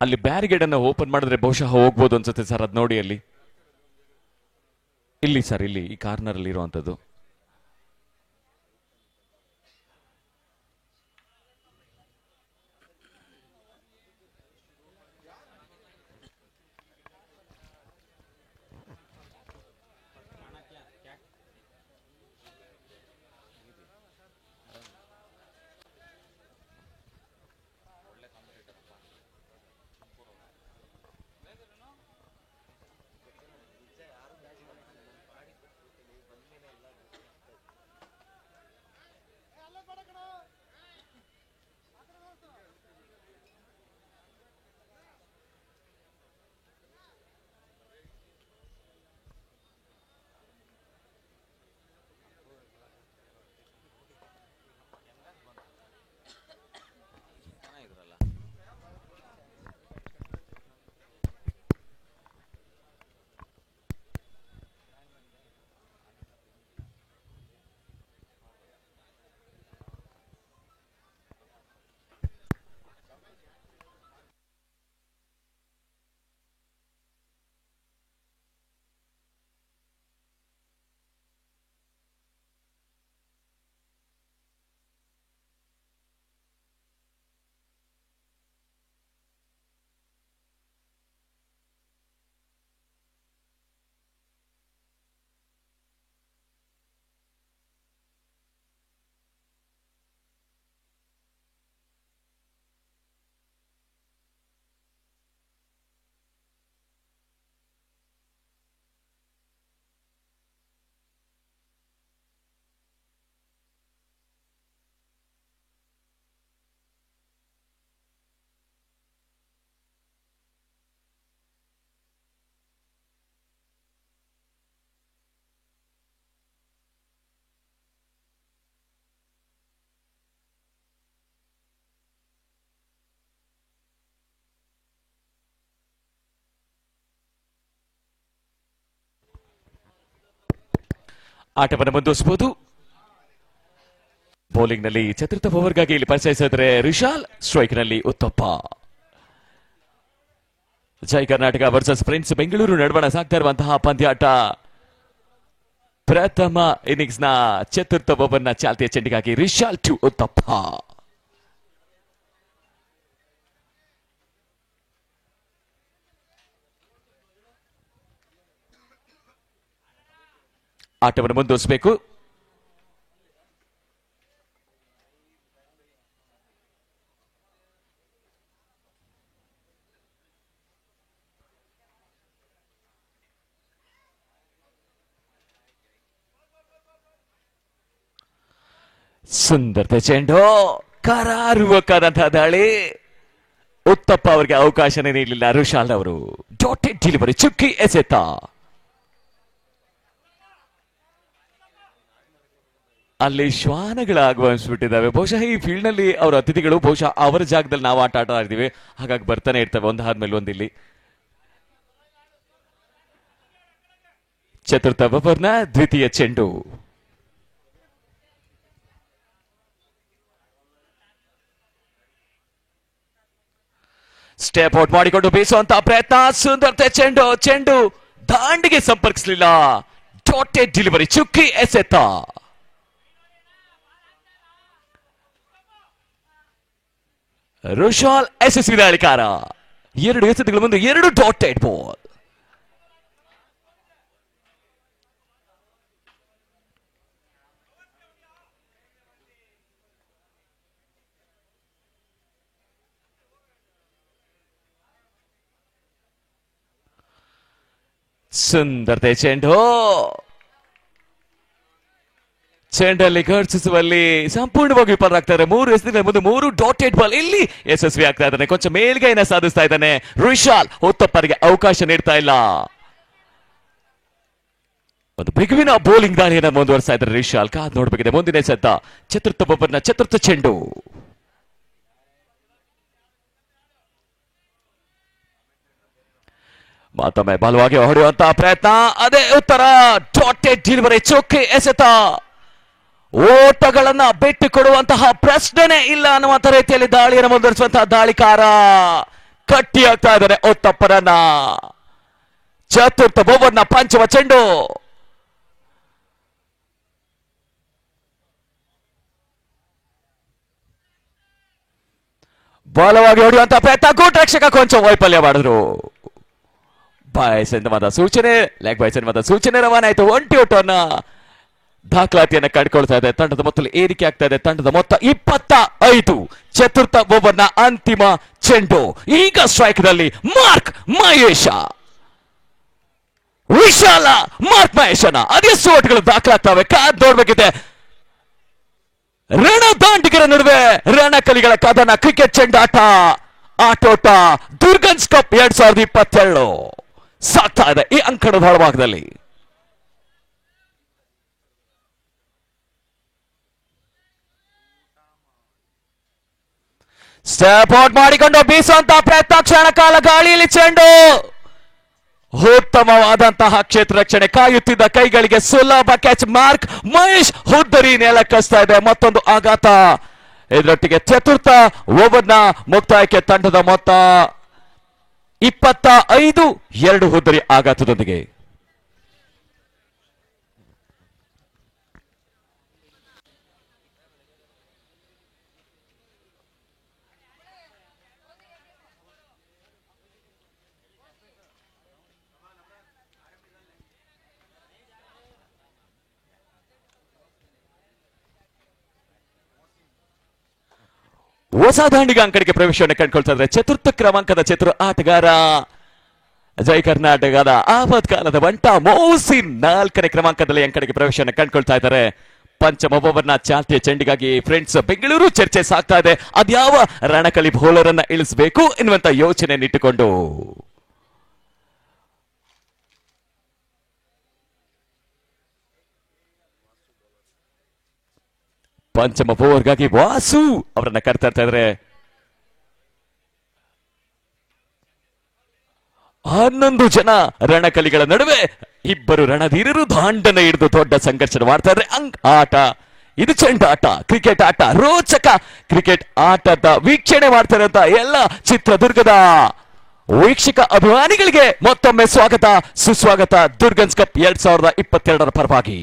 ಅಲ್ಲಿ ಬ್ಯಾರಿಗೇಡ್ ಅನ್ನು ಓಪನ್ ಮಾಡಿದ್ರೆ ಬಹುಶಃ ಹೋಗ್ಬೋದು ಅನ್ಸುತ್ತೆ ಸರ್. ಅದ್ ನೋಡಿ ಅಲ್ಲಿ, ಇಲ್ಲಿ ಸರ್, ಇಲ್ಲಿ ಈ ಕಾರ್ನರ್ ಅಲ್ಲಿ ಇರುವಂತದ್ದು. ಆಟವನ್ನು ಮುಂದುವರಿಸಬಹುದು. ಬೌಲಿಂಗ್ ನಲ್ಲಿ ಚತುರ್ಥ ಓವರ್ಗಾಗಿ ಇಲ್ಲಿ ಪರಿಚಯಿಸಿದ್ರೆ ರಿಶಾಲ್, ಸ್ಟ್ರೈಕ್ ನಲ್ಲಿ ಉತ್ತಪ್ಪ. ಜೈ ಕರ್ನಾಟಕ ವರ್ಸಸ್ ಫ್ರೆಂಡ್ಸ್ ಬೆಂಗಳೂರು ನಡುವಣ ಸಾಗ್ತಾ ಇರುವಂತಹ ಪಂದ್ಯಾಟ. ಪ್ರಥಮ ಇನ್ನಿಂಗ್ಸ್ ನ ಚತುರ್ಥ ಓವರ್ನ ಚಾಲ್ತಿಯ ಚೆಂಡಿಗಾಗಿ ರಿಶಾಲ್ ಟು ಉತ್ತಪ್ಪ. ಆಟವನ್ನು ಮುಂದುವರಿಸಬೇಕು. ಸುಂದರತೆ ಚೆಂಡು, ಕರಾರುವಕ್ಕಾದಂತಹ ದಾಳಿ. ಉತ್ತಪ್ಪ ಅವರಿಗೆ ಅವಕಾಶನೇ ನೀಡಲಿಲ್ಲ ರಿಶಾಲ್ ಅವರು. ಡಾಟೆಡ್ ಡೆಲಿವರಿ, ಚುಕ್ಕಿ ಎಸೆತ. ಅಲ್ಲಿ ಶ್ವಾನಗಳು ಆಗಮಿಸ್ಬಿಟ್ಟಿದ್ದಾವೆ. ಬಹುಶಃ ಈ ಫೀಲ್ಡ್ ನಲ್ಲಿ ಅವರ ಅತಿಥಿಗಳು, ಬಹುಶಃ ಅವರ ಜಾಗದಲ್ಲಿ ನಾವು ಆಟ ಆಡ್ತಾ ಇದ್ದೀವಿ, ಹಾಗಾಗಿ ಬರ್ತಾನೆ ಇರ್ತವೆ ಒಂದಾದ್ಮೇಲೆ ಒಂದಿಲ್ಲಿ. ಚತುರ್ಥ ಓವರ್ನ ದ್ವಿತೀಯ ಚೆಂಡು. ಸ್ಟೆಪ್ ಔಟ್ ಮಾಡಿಕೊಂಡು ಬೀಸುವಂತಹ ಪ್ರಯತ್ನ. ಸುಂದರತೆ ಚೆಂಡು, ಚೆಂಡು ದಾಂಡಿಗೆ ಸಂಪರ್ಕಿಸಲಿಲ್ಲ. ಡಾಟೆಡ್ ಡೆಲಿವರಿ, ಚುಕ್ಕಿ ಎಸೆತ. ರಿಶಾಲ್ ಯಶಸ್ವಿ ದಾಳಿಕಾರ. 2 ಎಸೆತಗಳ ಮುಂದೆ 2 ಡಾಟೆಡ್ ಬಾಲ್. ಸುಂದರತೆ ಚೆಂಡು, ಚೆಂಡಲ್ಲಿ ಘರ್ಷಿಸುವಲ್ಲಿ ಸಂಪೂರ್ಣವಾಗಿ ವಿಫಲರಾಗ್ತಾರೆ. 3 ಎಸೆತಗಳ ಮುಂದೆ 3 ಡಾಟೆಡ್ ಬಾಲ್. ಇಲ್ಲಿ ಯಶಸ್ವಿ ಆಗ್ತಾ ಇದ್ದಾನೆ, ಕೊಂಚ ಮೇಲ್ಗೈನ ಸಾಧಿಸ್ತಾ ಇದ್ದಾನೆ ರಿಶಾಲ್. ಉತ್ತಪ್ಪರಿಗೆ ಅವಕಾಶ ನೀಡ್ತಾ ಇಲ್ಲ. ಒಂದು ಬಿಗುವಿನ ಬೌಲಿಂಗ್ ದಾಳಿಯನ್ನು ಮುಂದುವರಿಸ್ತಾ ಇದ್ದಾರೆ ರಿಶಾಲ್. ಕಾದ್ ನೋಡಬೇಕಿದೆ ಮುಂದಿನ ಎಸೆತ. ಚತುರ್ಥ ಓವರ್ನ ಚತುರ್ಥ ಚೆಂಡು. ಮತ್ತೊಮ್ಮೆ ಬಲವಾಗಿ ಹೊಡೆಯುವಂತಹ ಪ್ರಯತ್ನ, ಅದೇ ಉತ್ತರ. ಡಾಟೆಡ್ ಡೆಲಿವರಿ, ಚುಕ್ಕಿ ಎಸೆತ. ಓಟಗಳನ್ನ ಬಿಟ್ಟು ಕೊಡುವಂತಹ ಪ್ರಶ್ನೆನೇ ಇಲ್ಲ ಅನ್ನುವಂತ ರೀತಿಯಲ್ಲಿ ದಾಳಿಯನ್ನು ಮುಂದುವರಿಸುವಂತಹ ದಾಳಿಕಾರ. ಕಟ್ಟಿ ಆಗ್ತಾ ಇದ್ದಾರೆ ಉತ್ತಪ್ಪರನ್ನ. ಚತುರ್ಥ ಓವರ್ನ ಪಂಚಮ ಚೆಂಡು. ಬಲವಾಗಿ ಹೊಡೆಯುವಂತಹ ಪ್ರಯತ್ನ, ಗೂಟ್ ರಕ್ಷಕ ಕೊಂಚ ವೈಫಲ್ಯ ಮಾಡಿದ್ರು. ಬಾಯ್ಸ್ ಎನ್ನುವಂತ ಸೂಚನೆ, ಲೆಗ್ ಬಾಯ್ಸ್ ಎನ್ನುವಂತ ಸೂಚನೆ ರವಾನೆ ಆಯಿತು. ಒಂಟಿ ಓಟವನ್ನ ದಾಖಲಾತಿಯನ್ನು ಕಂಡುಕೊಳ್ತಾ ಇದೆ. ತಂಡದ ಮೊತ್ತದಲ್ಲಿ ಏರಿಕೆ ಆಗ್ತಾ ಇದೆ. ತಂಡದ ಮೊತ್ತ 25. ಚತುರ್ಥ ಓವರ್ನ ಅಂತಿಮ ಚೆಂಡು. ಈಗ ಸ್ಟ್ರೈಕ್ ನಲ್ಲಿ ಮಾರ್ಕ್ ಮಹೇಶ. ವಿಶಾಲ ಮಾರ್ಕ್ ಮಹೇಶನ ಅದೆಷ್ಟು ಓಟಗಳು ದಾಖಲಾಗ್ತವೆ ಕಾದ್ ನೋಡ್ಬೇಕಿದೆ. ರಣದಾಂಡಿಗರ ನಡುವೆ ರಣಕಲಿಗಳ ಕದನ. ಕ್ರಿಕೆಟ್ ಚೆಂಡಾಟ, ಆಟೋಟ. ದುರ್ಗನ್ಸ್ ಕಪ್ 2022 ಸಾಗ್ತಾ ಇದೆ ಈ ಅಂಕಣದ ಹೊರಭಾಗದಲ್ಲಿ. ಸ್ಟೆಪ್ ಔಟ್ ಮಾಡಿಕೊಂಡು ಬೀಸುವಂತ ಪ್ರಯತ್ನ. ಕ್ಷಣಕಾಲ ಗಾಳಿಯಲ್ಲಿ ಚೆಂಡು. ಉತ್ತಮವಾದಂತಹ ಕ್ಷೇತ್ರ ರಕ್ಷಣೆ. ಕಾಯುತ್ತಿದ್ದ ಕೈಗಳಿಗೆ ಸುಲಭ ಕ್ಯಾಚ್. ಮಾರ್ಕ್ ಮಹೇಶ್ ಹುದ್ದರಿ ನೆಲ ಕಸ್ತಾ ಇದೆ. ಮತ್ತೊಂದು ಆಘಾತ. ಇದರೊಟ್ಟಿಗೆ ಚತುರ್ಥ ಓವರ್ನ ಮುಕ್ತಾಯಕ್ಕೆ ತಂಡದ ಮೊತ್ತ 25. 2 ಹುದ್ದರಿ ಆಘಾತದೊಂದಿಗೆ. ಹೊಸ ದಾಂಡಿಗ ಅಂಕಣಿಗೆ ಪ್ರವೇಶವನ್ನು ಕಂಡುಕೊಳ್ತಾ ಇದ್ದಾರೆ. ಚತುರ್ಥ ಕ್ರಮಾಂಕದ ಚತುರ ಆಟಗಾರ ಜೈ ಕರ್ನಾಟಕದ ಆಪತ್ಕಾಲದ ಬಂಟ ಮೌಸಿನ್ 4ನೇ ಕ್ರಮಾಂಕದಲ್ಲಿ ಅಂಕಣಿಗೆ ಪ್ರವೇಶವನ್ನು ಕಂಡುಕೊಳ್ತಾ ಇದ್ದಾರೆ. ಪಂಚಮ ಓವರ್ನ ಚಾಲ್ತಿಯ ಚೆಂಡಿಗಾಗಿ ಫ್ರೆಂಡ್ಸ್ ಬೆಂಗಳೂರು ಚರ್ಚೆ ಸಾಗ್ತಾ ಇದೆ. ಅದ್ಯಾವ ರಣಕಲಿ ಬೌಲರ್ ಅನ್ನ ಇಳಿಸಬೇಕು ಎನ್ನುವಂತ ಯೋಚನೆ ಇಟ್ಟುಕೊಂಡು ಪಂಚಮ ಓವರ್ಗಾಗಿ ವಾಸು ಅವರನ್ನ ಕರ್ತಾ ಇದ್ದಾರೆ. 11 ಜನ ರಣಕಲಿಗಳ ನಡುವೆ ಇಬ್ಬರು ರಣಧೀರರು ದಾಂಡನ ಹಿಡಿದು ದೊಡ್ಡ ಸಂಘರ್ಷ ಮಾಡ್ತಾ ಇದ್ರೆ ಆಟ ಇದು ಚೆಂಡಾಟ, ಕ್ರಿಕೆಟ್ ಆಟ, ರೋಚಕ ಕ್ರಿಕೆಟ್ ಆಟದ ವೀಕ್ಷಣೆ ಮಾಡ್ತಾರೆ ಅಂತ ಎಲ್ಲ ಚಿತ್ರದುರ್ಗದ ವೀಕ್ಷಕ ಅಭಿಮಾನಿಗಳಿಗೆ ಮತ್ತೊಮ್ಮೆ ಸ್ವಾಗತ ಸುಸ್ವಾಗತ ದುರ್ಗನ್ಸ್ ಕಪ್ 2022 ಪರವಾಗಿ.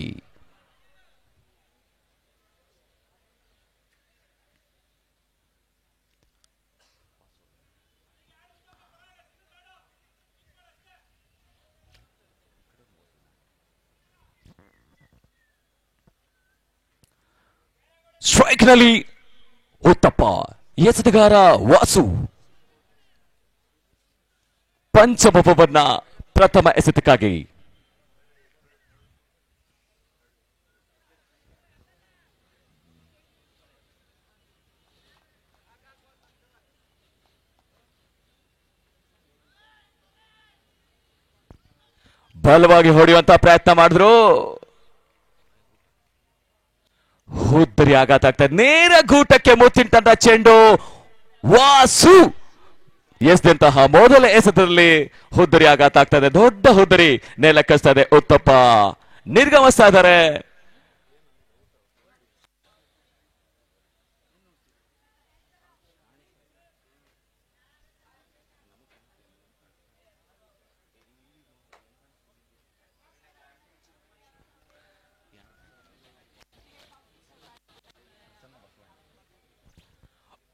ಸ್ಟ್ರೈಕ್ ನಲ್ಲಿ ಉತ್ತಪ್ಪ, ಎಸೆತಗಾರ ವಾಸು. ಪಂಚಮಬವನ್ನ ಪ್ರಥಮ ಎಸೆತಕ್ಕಾಗಿ ಬಲವಾಗಿ ಹೊಡೆಯುವಂತ ಪ್ರಯತ್ನ ಮಾಡಿದ್ರು. ಹುದ್ದರಿ ಆಘಾತ ಆಗ್ತದೆ. ನೇರ ಗೂಟಕ್ಕೆ ಮುತ್ತಿಟ್ಟಂತ ಚೆಂಡು ವಾಸು ಎಸೆದಂತಹ ಮೊದಲ ಎಸೆತದಲ್ಲಿ ಹುದ್ದರಿ ಆಘಾತ ಆಗ್ತದೆ. ದೊಡ್ಡ ಹುದ್ದರಿ ನೆಲಕ್ಕಿಸ್ತಾ ಇದೆ. ಉತ್ತಪ್ಪ ನಿರ್ಗಮಿಸ್ತಾ ಇದ್ದಾರೆ.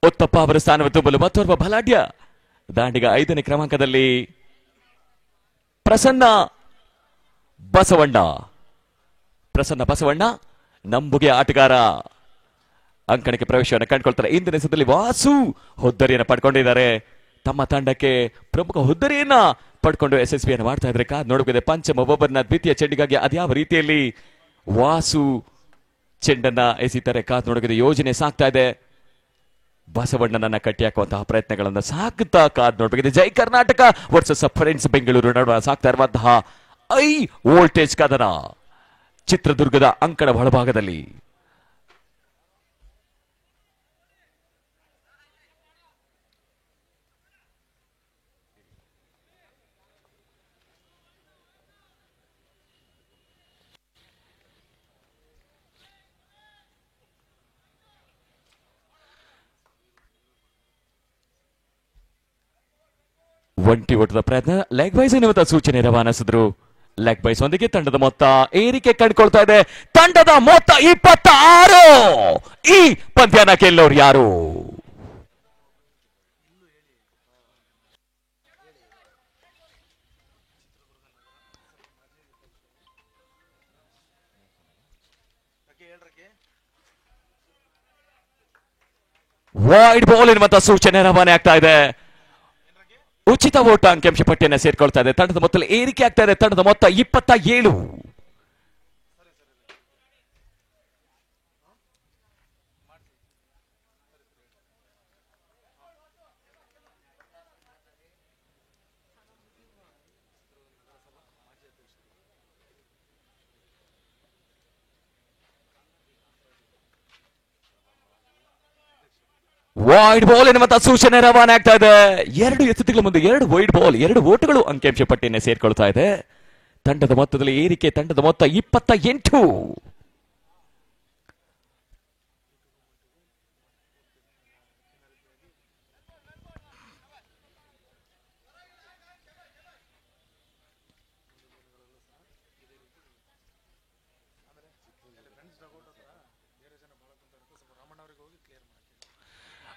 ಉತ್ತಪ್ಪ ಅವರ ಸ್ಥಾನವನ್ನು ತುಂಬಲು ಮತ್ತೋರ್ವ ಬಲಾಢ್ಯ ದಾಂಡಿಗ 5ನೇ ಕ್ರಮಾಂಕದಲ್ಲಿ ಪ್ರಸನ್ನ ಬಸವಣ್ಣ ನಂಬುಗೆ ಆಟಗಾರ ಅಂಕಣಕ್ಕೆ ಪ್ರವೇಶವನ್ನು ಕಂಡುಕೊಳ್ತಾರೆ. ಇಂದಿನ ದಿವಸದಲ್ಲಿ ವಾಸು ಹುದ್ದರಿಯನ್ನು ಪಡ್ಕೊಂಡಿದ್ದಾರೆ. ತಮ್ಮ ತಂಡಕ್ಕೆ ಪ್ರಮುಖ ಹುದ್ದರಿಯನ್ನ ಪಡ್ಕೊಂಡು ಯಶಸ್ವಿಯನ್ನು ಮಾಡ್ತಾ ಇದ್ರೆ ನೋಡಬೇಕಿದೆ. ಪಂಚಮ ಓವರ್ನ ದ್ವಿತೀಯ ಚೆಂಡಿಗಾಗಿ ಅದ್ಯಾವ ರೀತಿಯಲ್ಲಿ ವಾಸು ಚೆಂಡನ್ನ ಎಸೆಯುತ್ತಾರೆ ನೋಡಬೇಕಿದೆ. ಯೋಜನೆ ಸಾಕ್ತಾ ಇದೆ. ಬಸವಣ್ಣನನ್ನ ಕಟ್ಟಿ ಹಾಕುವಂತಹ ಪ್ರಯತ್ನಗಳನ್ನು ಸಾಕ್ತಾ ನೋಡಬೇಕಿದೆ. ಜೈ ಕರ್ನಾಟಕ ವರ್ಸಸ್ ಫ್ರೆಂಡ್ಸ್ ಬೆಂಗಳೂರು ನಡುವೆ ಸಾಕ್ತಾ ಇರುವಂತಹ ಐ ವೋಲ್ಟೇಜ್ ಕದನ ಚಿತ್ರದುರ್ಗದ ಅಂಕಣ ಒಳಭಾಗದಲ್ಲಿ. ಒಂಟಿ ಓಟದ ಪ್ರಯತ್ನ ಲೆಗ್ ಬೈಸ್ ಎನ್ನುವಂತ ಸೂಚನೆ ರವಾನಿಸಿದ್ರು. ಲೆಗ್ ಬೈಸ್ ಒಂದಿಗೆ ತಂಡದ ಮೊತ್ತ ಏರಿಕೆ ಕಂಡುಕೊಳ್ತಾ ಇದೆ. ತಂಡದ ಮೊತ್ತ 26. ಈ ಪಂದ್ಯನ ಗೆಲ್ಲೋರು ಯಾರು? ವೈಡ್ ಬಾಲ್ ಎನ್ನುವಂತ ಸೂಚನೆ ರವಾನೆ ಆಗ್ತಾ ಇದೆ. ಉಚಿತ ಓಟ ಅಂಕಿಅಂಶ ಪಟ್ಟಿಯನ್ನು ಸೇರ್ಕೊಳ್ತಾ ಇದೆ. ತಂಡದ ಮೊತ್ತದಲ್ಲಿ ಏರಿಕೆ ಆಗ್ತಾ ಇದೆ. ತಂಡದ ಮೊತ್ತ 27. ವೈಡ್ ಬಾಲ್ ಎನ್ನುವಂತ ಸೂಚನೆ ರವಾನೆ ಆಗ್ತಾ ಇದೆ. 2 ಎಸೆತಗಳ ಮುಂದೆ 2 ವೈಡ್ ಬಾಲ್, 2 ಓಟಗಳು ಅಂಕಿಅಂಶ ಪಟ್ಟಿಯನ್ನು ಸೇರ್ಕೊಳ್ತಾ ಇದೆ. ತಂಡದ ಮೊತ್ತದಲ್ಲಿ ಏರಿಕೆ. ತಂಡದ ಮೊತ್ತ 28.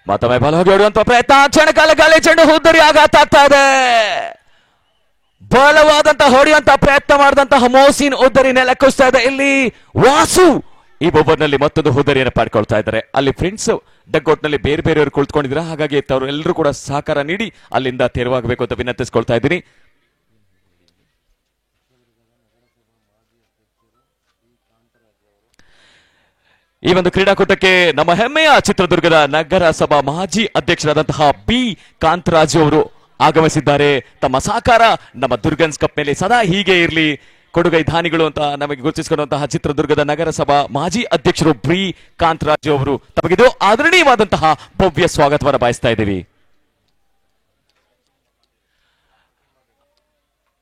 ಮತ್ತೊಮ್ಮೆ ಬಲವಾಗಿ ಹೊಡೆಯುವಂತ ಪ್ರಯತ್ನ. ಕ್ಷಣಕಾಲ ಚೆಂಡು ಹುದ್ದರಿ ಆಘಾತ ಆಗ್ತಾ ಇದೆ. ಬಲವಾದಂತಹ ಹೊಡೆಯುವಂತ ಪ್ರಯತ್ನ ಮಾಡಿದಂತಹ ಮೋಸಿನ್ ಹುದ್ದರಿ ನೆಲಕ್ಕಿಸ್ತಾ ಇದೆ. ಇಲ್ಲಿ ವಾಸು ಈ ಓವರ್ನಲ್ಲಿ ಮತ್ತೊಂದು ಹುದ್ದರಿಯನ್ನು ಪಡ್ಕೊಳ್ತಾ ಇದ್ದಾರೆ. ಅಲ್ಲಿ ಫ್ರೆಂಡ್ಸ್ ಡಗ್ಔಟ್ ನಲ್ಲಿ ಬೇರೆ ಬೇರೆಯವರು ಕುಳಿತುಕೊಂಡಿದ್ರ. ಹಾಗಾಗಿ ಅವರು ಎಲ್ಲರೂ ಕೂಡ ಸಹಕಾರ ನೀಡಿ ಅಲ್ಲಿಂದ ತೆರವಾಗಬೇಕು ಅಂತ ವಿನಂತಿಸಿಕೊಳ್ತಾ ಇದ್ದೀನಿ. ಈ ಒಂದು ಕ್ರೀಡಾಕೂಟಕ್ಕೆ ನಮ್ಮ ಹೆಮ್ಮೆಯ ಚಿತ್ರದುರ್ಗದ ನಗರಸಭಾ ಮಾಜಿ ಅಧ್ಯಕ್ಷರಾದಂತಹ ಬಿ ಕಾಂತರಾಜು ಅವರು ಆಗಮಿಸಿದ್ದಾರೆ. ತಮ್ಮ ಸಹಕಾರ ನಮ್ಮ ದುರ್ಗನ್ಸ್ ಕಪ್ ಮೇಲೆ ಸದಾ ಹೀಗೆ ಇರಲಿ. ಕೊಡುಗೈ ದಾನಿಗಳು ಅಂತ ನಮಗೆ ಗುರುತಿಸಿಕೊಂಡಂತಹ ಚಿತ್ರದುರ್ಗದ ನಗರಸಭಾ ಮಾಜಿ ಅಧ್ಯಕ್ಷರು ಬಿ ಕಾಂತರಾಜು ಅವರು ತಮಗಿದು ಆದರಣೀಯವಾದಂತಹ ಭವ್ಯ ಸ್ವಾಗತವನ್ನು ಬಯಸ್ತಾ ಇದ್ದೀವಿ.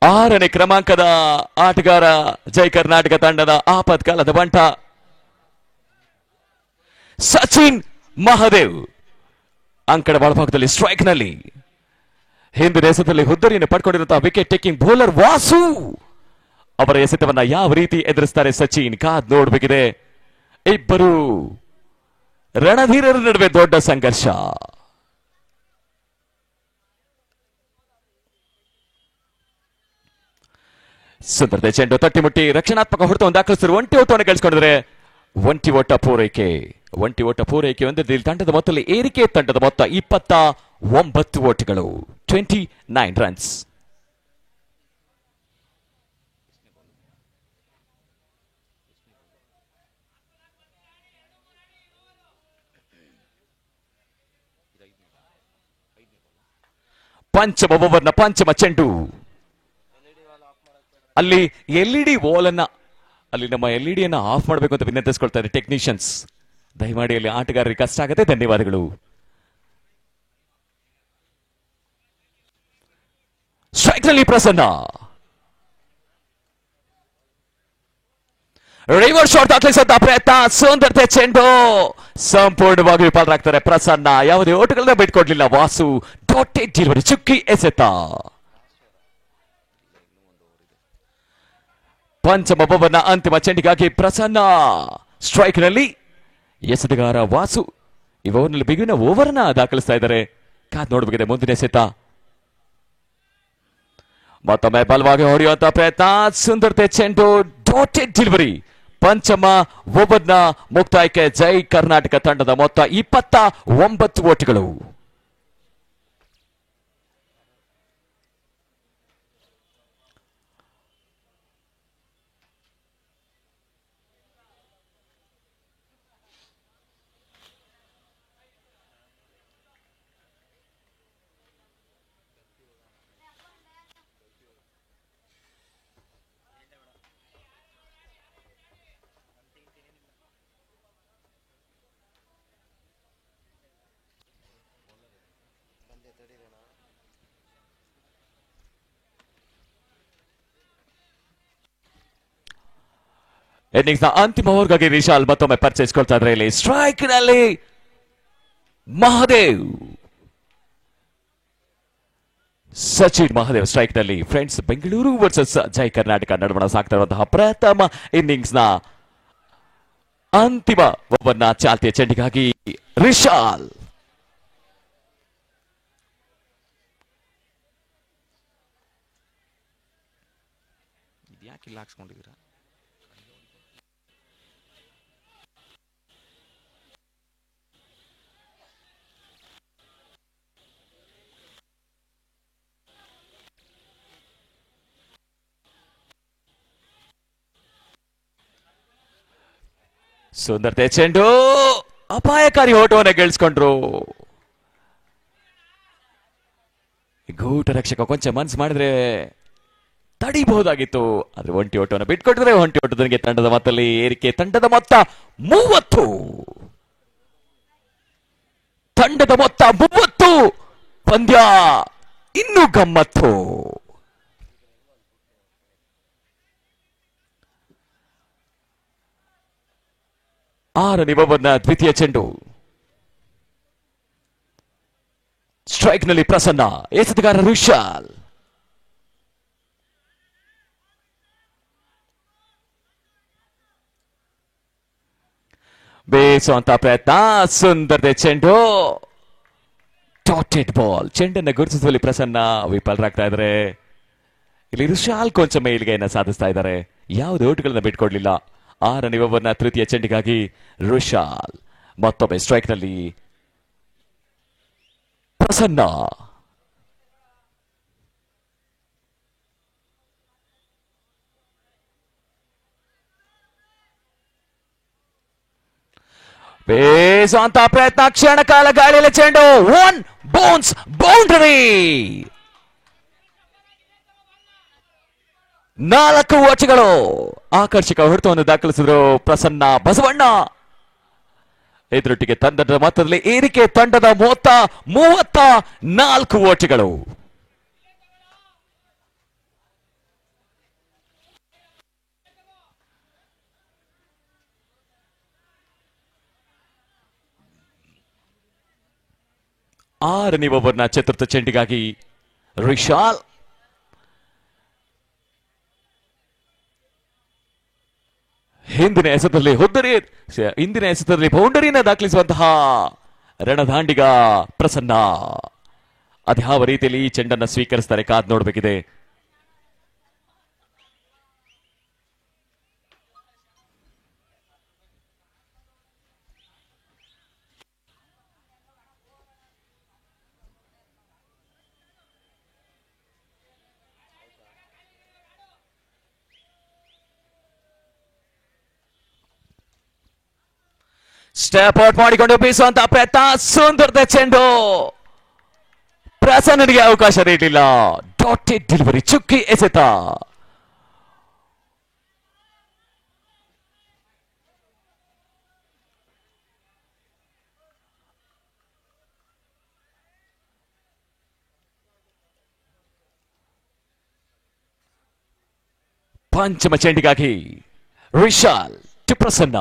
6ನೇ ಕ್ರಮಾಂಕದ ಆಟಗಾರ ಜೈ ಕರ್ನಾಟಕ ತಂಡದ ಆಪತ್ಕಾಲದ ಬಂಟ ಸಚಿನ್ ಮಹಾದೇವ್. ಅಂಕಣ ಒಳಭಾಗದಲ್ಲಿ ಸ್ಟ್ರೈಕ್ ನಲ್ಲಿ ಹಿಂದಿನ ಎಸೆತದಲ್ಲಿ ಹುದ್ದರಿಯನ್ನು ಪಡ್ಕೊಂಡಿರುವಂತಹ ವಿಕೆಟ್ ಟೇಕಿಂಗ್ ಬೌಲರ್ ವಾಸು ಅವರ ಎಸೆತವನ್ನ ಯಾವ ರೀತಿ ಎದುರಿಸ್ತಾರೆ ಸಚಿನ್ ಕಾದ್ ನೋಡಬೇಕಿದೆ. ಇಬ್ಬರು ರಣಧೀರರ ನಡುವೆ ದೊಡ್ಡ ಸಂಘರ್ಷ. ಸುಂದರತೆ ಚೆಂಡು ತಟ್ಟಿಮುಟ್ಟಿ ರಕ್ಷಣಾತ್ಮಕ ಹೊಡೆತವನ್ನು ದಾಖಲಿಸಿರುವ ಒಂಟಿ ಓಟವನ್ನು ಗಳಿಸಿಕೊಂಡಿದ್ರೆ ಒಂಟಿ ಓಟ ಪೂರೈಕೆ ಹೊಂದಿದ್ದು ತಂಡದ ಮೊತ್ತದಲ್ಲಿ ಏರಿಕೆ. ತಂಡದ ಮೊತ್ತ 29 ಓಟಗಳು, 29 ರನ್ಸ್. ಪಂಚಮ ಓವರ್ನ ಪಂಚಮ ಚೆಂಡು. ಅಲ್ಲಿ ಎಲ್ಇಡಿ ವಾಲ್ ಅನ್ನ ನಮ್ಮ ಎಲ್ಇಡಿ ಅನ್ನ ಆಫ್ ಮಾಡಬೇಕು ಅಂತ ವಿನಂತಿಸಿಕೊಳ್ತಾರೆ ಟೆಕ್ನಿಷಿಯನ್ಸ್. ದಯಮಾಡಿ ಅಲ್ಲಿ ಆಟಗಾರರಿಗೆ ಕಷ್ಟ ಆಗುತ್ತೆ. ಧನ್ಯವಾದಗಳು. ಸ್ಟ್ರೈಕ್ ನಲ್ಲಿ ಪ್ರಸನ್ನ ರಿವರ್ಸ್ ಶಾಟ್ ದಾಖಲಿಸುವಂತಹ ಪ್ರಯತ್ನ. ಸುಂದರತೆ ಚೆಂಡು ಸಂಪೂರ್ಣವಾಗಿ ವಿಫಲರಾಗ್ತಾರೆ ಪ್ರಸನ್ನ. ಯಾವುದೇ ಓಟಗಳನ್ನ ಬಿಟ್ಕೊಡ್ಲಿಲ್ಲ ವಾಸು. ಡಾಟೆಡ್ ಡೆಲಿವರಿ ಚುಕ್ಕಿ ಎಸೆತ. ಪಂಚಮ ಓವರ್ನ ಅಂತಿಮ ಚೆಂಡಿಗಾಗಿ ಪ್ರಸನ್ನ ಸ್ಟ್ರೈಕ್ ನಲ್ಲಿ. ಎಸೆತಗಾರ ವಾಸು ಈ ಓವರ್ನಲ್ಲಿ ಬಿಗಿನ ಓವರ್ನ ದಾಖಲಿಸ್ತಾ ಇದ್ದಾರೆ. ಕಾದ್ ನೋಡಬೇಕಿದೆ ಮುಂದಿನ ಎಸೆತ. ಮತ್ತೊಮ್ಮೆ ಬಲವಾಗಿ ಹೊಡೆಯುವಂತಹ ಪ್ರಯತ್ನ. ಸುಂದರತೆ ಚೆಂಡು ಡಾಟೆಡ್ ಡೆಲಿವರಿ. ಪಂಚಮ ಓವರ್ನ ಮುಕ್ತಾಯಕ್ಕೆ ಜೈ ಕರ್ನಾಟಕ ತಂಡದ ಮೊತ್ತ 29 ಓಟಗಳು. ಇನ್ನಿಂಗ್ಸ್ ನ ಅಂತಿಮ ಓವರ್ಗಾಗಿ ವಿಶಾಲ್ ಮತ್ತೊಮ್ಮೆ ಪರಿಚಯಿಸಿಕೊಳ್ತಾ ಇದ್ರೆ ಇಲ್ಲಿ ಸ್ಟ್ರೈಕ್ ನಲ್ಲಿ ಮಹಾದೇವ್. ಸಚಿನ್ ಮಹಾದೇವ್ ಸ್ಟ್ರೈಕ್ ನಲ್ಲಿ. ಫ್ರೆಂಡ್ಸ್, ಬೆಂಗಳೂರು ವರ್ಸಸ್ ಜೈ ಕರ್ನಾಟಕ ನಡುವಣ ಸಾಗ್ತಾ ಇರುವಂತಹ ಪ್ರಥಮ ಇನ್ನಿಂಗ್ಸ್ ನ ಅಂತಿಮ ಓವರ್ನ ಚಾಲ್ತಿಯ ಚೆಂಡಿಗಾಗಿ ವಿಶಾಲ್. ಯಾಕೆ ಹಾಕ್ಸ್ಕೊಂಡಿದ್ದೀರಾ? ಸುಂದರತೆ ಚೆಂಡು ಅಪಾಯಕಾರಿ ಓಟವನ್ನು ಗೆಲ್ಸ್ಕೊಂಡ್ರು. ಗೂಟ ರಕ್ಷಕ ಕೊಂಚ ಮನ್ಸು ಮಾಡಿದ್ರೆ ತಡಿಬಹುದಾಗಿತ್ತು. ಆದ್ರೆ ಒಂಟಿ ಓಟವನ್ನು ಬಿಟ್ಕೊಟ್ಟಿದ್ರೆ ಒಂಟಿ ಓಟದೊಂದಿಗೆ ತಂಡದ ಮೊತ್ತದಲ್ಲಿ ಏರಿಕೆ. ತಂಡದ ಮೊತ್ತ 30. ತಂಡದ ಮೊತ್ತ 30. ಪಂದ್ಯ ಇನ್ನೂ ಗಮ್ಮತ್ತು. ಆರನೇ ಓವರ್ನ ದ್ವಿತೀಯ ಚೆಂಡು. ಸ್ಟ್ರೈಕ್ ನಲ್ಲಿ ಪ್ರಸನ್ನ. ಎಸೆತಗಾರ ವಿಶಾಲ್. ಬೇಯಿಸುವಂತ ಪ್ರಯತ್ನ. ಸುಂದರತೆ ಚೆಂಡು ಡಾಟೆಡ್ ಬಾಲ್. ಚೆಂಡನ್ನು ಗುರುತಿಸುವಲ್ಲಿ ಪ್ರಸನ್ನ ವಿಫಲರಾಗ್ತಾ ಇದ್ದಾರೆ. ಇಲ್ಲಿ ವಿಶಾಲ್ ಕೊಂಚ ಮೇಲ್ಗೆಯನ್ನು ಸಾಧಿಸ್ತಾ ಇದ್ದಾರೆ. ಯಾವುದೇ ಓಟುಗಳನ್ನ ಬಿಟ್ಕೊಡ್ಲಿಲ್ಲ. ಆರನೇ ಓವರ್ನ ತೃತೀಯ ಚೆಂಡಿಗಾಗಿ ವಿಶಾಲ್ ಮತ್ತೊಮ್ಮೆ ಸ್ಟ್ರೈಕ್ ನಲ್ಲಿ ಪ್ರಸನ್ನ. ಬೇಯಿಸುವಂತ ಪ್ರಯತ್ನ. ಕ್ಷಣಕಾಲ ಗಾಳಿಯಲ್ಲಿ ಚೆಂಡು. 1 ಬೌನ್ಸ್ ಬೌಂಡರಿ. 4 ಓಟಗಳು. ಆಕರ್ಷಕ ಹೊಡೆತವನ್ನು ದಾಖಲಿಸಿದ್ರು ಪ್ರಸನ್ನ ಬಸವಣ್ಣ. ಇದರೊಟ್ಟಿಗೆ ತಂಡದ ಮೊತ್ತದಲ್ಲಿ ಏರಿಕೆ. ತಂಡದ ಮೊತ್ತ 34 ಓಟಗಳು. 6ನೇ ಓವರ್ನ ಚತುರ್ಥ ಚೆಂಡಿಗಾಗಿ ರಿಶಾಲ್. ಹಿಂದಿನ ಎಸೆತದಲ್ಲಿ ಬೌಂಡರಿನ ದಾಖಲಿಸುವಂತಹ ರಣದಾಂಡಿಗ ಪ್ರಸನ್ನ. ಅದ್ಯಾವ ರೀತಿಯಲ್ಲಿ ಈ ಚೆಂಡನ್ನು ಸ್ವೀಕರಿಸ್ತಾರೆ ಕಾದ್ ನೋಡಬೇಕಿದೆ. ಸ್ಟೆಪ್ ಔಟ್ ಮಾಡಿಕೊಂಡು ಬೀಸುವಂತಹ ಪ್ರಯತ್ನ, ಸುಂದರದ ಚೆಂಡು, ಪ್ರಸನ್ನನಿಗೆ ಅವಕಾಶ ನೀಡಲಿಲ್ಲ. ಡಾಟೆಡ್ ಡೆಲಿವರಿ, ಚುಕ್ಕಿ ಎಸೆತ. ಪಂಚಮ ಚೆಂಡಿಗಾಗಿ ರಿಶಾಲ್ ಟು ಪ್ರಸನ್ನ.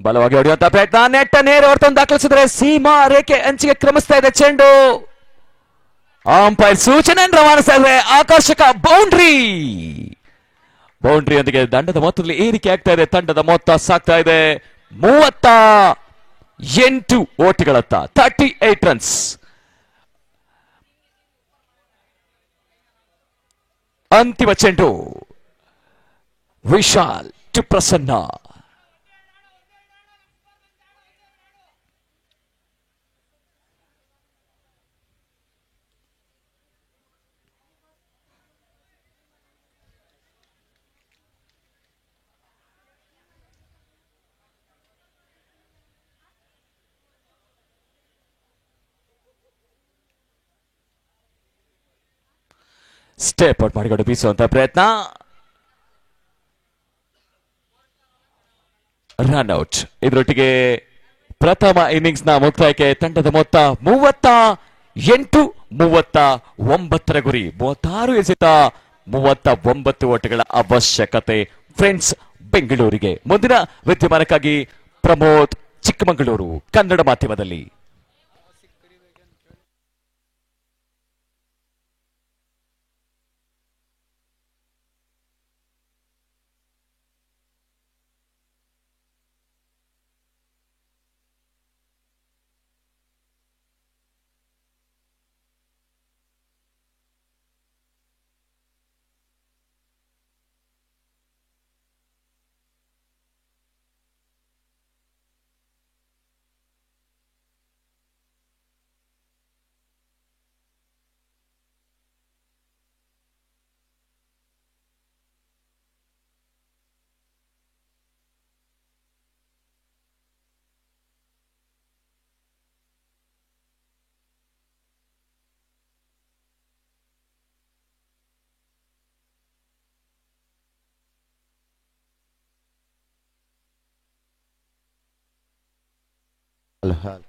ಬಲವಾಗಿ ಹೊಡೆಯುವಂತಹ ಪ್ರಯತ್ನ, ನೆಟ್ಟ ನೇರ ಹೊರತನ್ನು ದಾಖಲಿಸಿದ್ರೆ ಸೀಮಾ ರೇಖೆ ಅಂಚಿಗೆ ಕ್ರಮಿಸ್ತಾ ಇದೆ ಚೆಂಡು. ಅಂಪೈರ್ ಸೂಚನೆ ರವಾನಿಸ್ತಾ ಇದ್ದಾರೆ. ಆಕರ್ಷಕ ಬೌಂಡ್ರಿಯೊಂದಿಗೆ ದಂಡದ ಮೊತ್ತದಲ್ಲಿ ಏರಿಕೆ ಆಗ್ತಾ ಇದೆ. ತಂಡದ ಮೊತ್ತ ಸಾಕ್ತಾ ಇದೆ 38 ಓಟುಗಳತ್ತ, 38 ರನ್ಸ್. ಅಂತಿಮ ಚೆಂಡು, Vishal to Prasanna. Step out ಮಾಡಿಕೊಂಡು ಬೀಸುವಂತಹ ಪ್ರಯತ್ನ, ರನ್ಔಟ್. ಇದರೊಟ್ಟಿಗೆ ಪ್ರಥಮ ಇನ್ನಿಂಗ್ಸ್ ನ ಮುಕ್ತಾಯಕ್ಕೆ ತಂಡದ ಮೊತ್ತ 38-39 ಗುರಿ. 36 ಎಸೆತ, 39 ಓಟಗಳ ಅವಶ್ಯಕತೆ ಫ್ರೆಂಡ್ಸ್ ಬೆಂಗಳೂರಿಗೆ. ಮುಂದಿನ ವಿದ್ಯಮಾನಕ್ಕಾಗಿ ಪ್ರಮೋದ್, ಚಿಕ್ಕಮಗಳೂರು, ಕನ್ನಡ ಮಾಧ್ಯಮದಲ್ಲಿ. ಹಲ್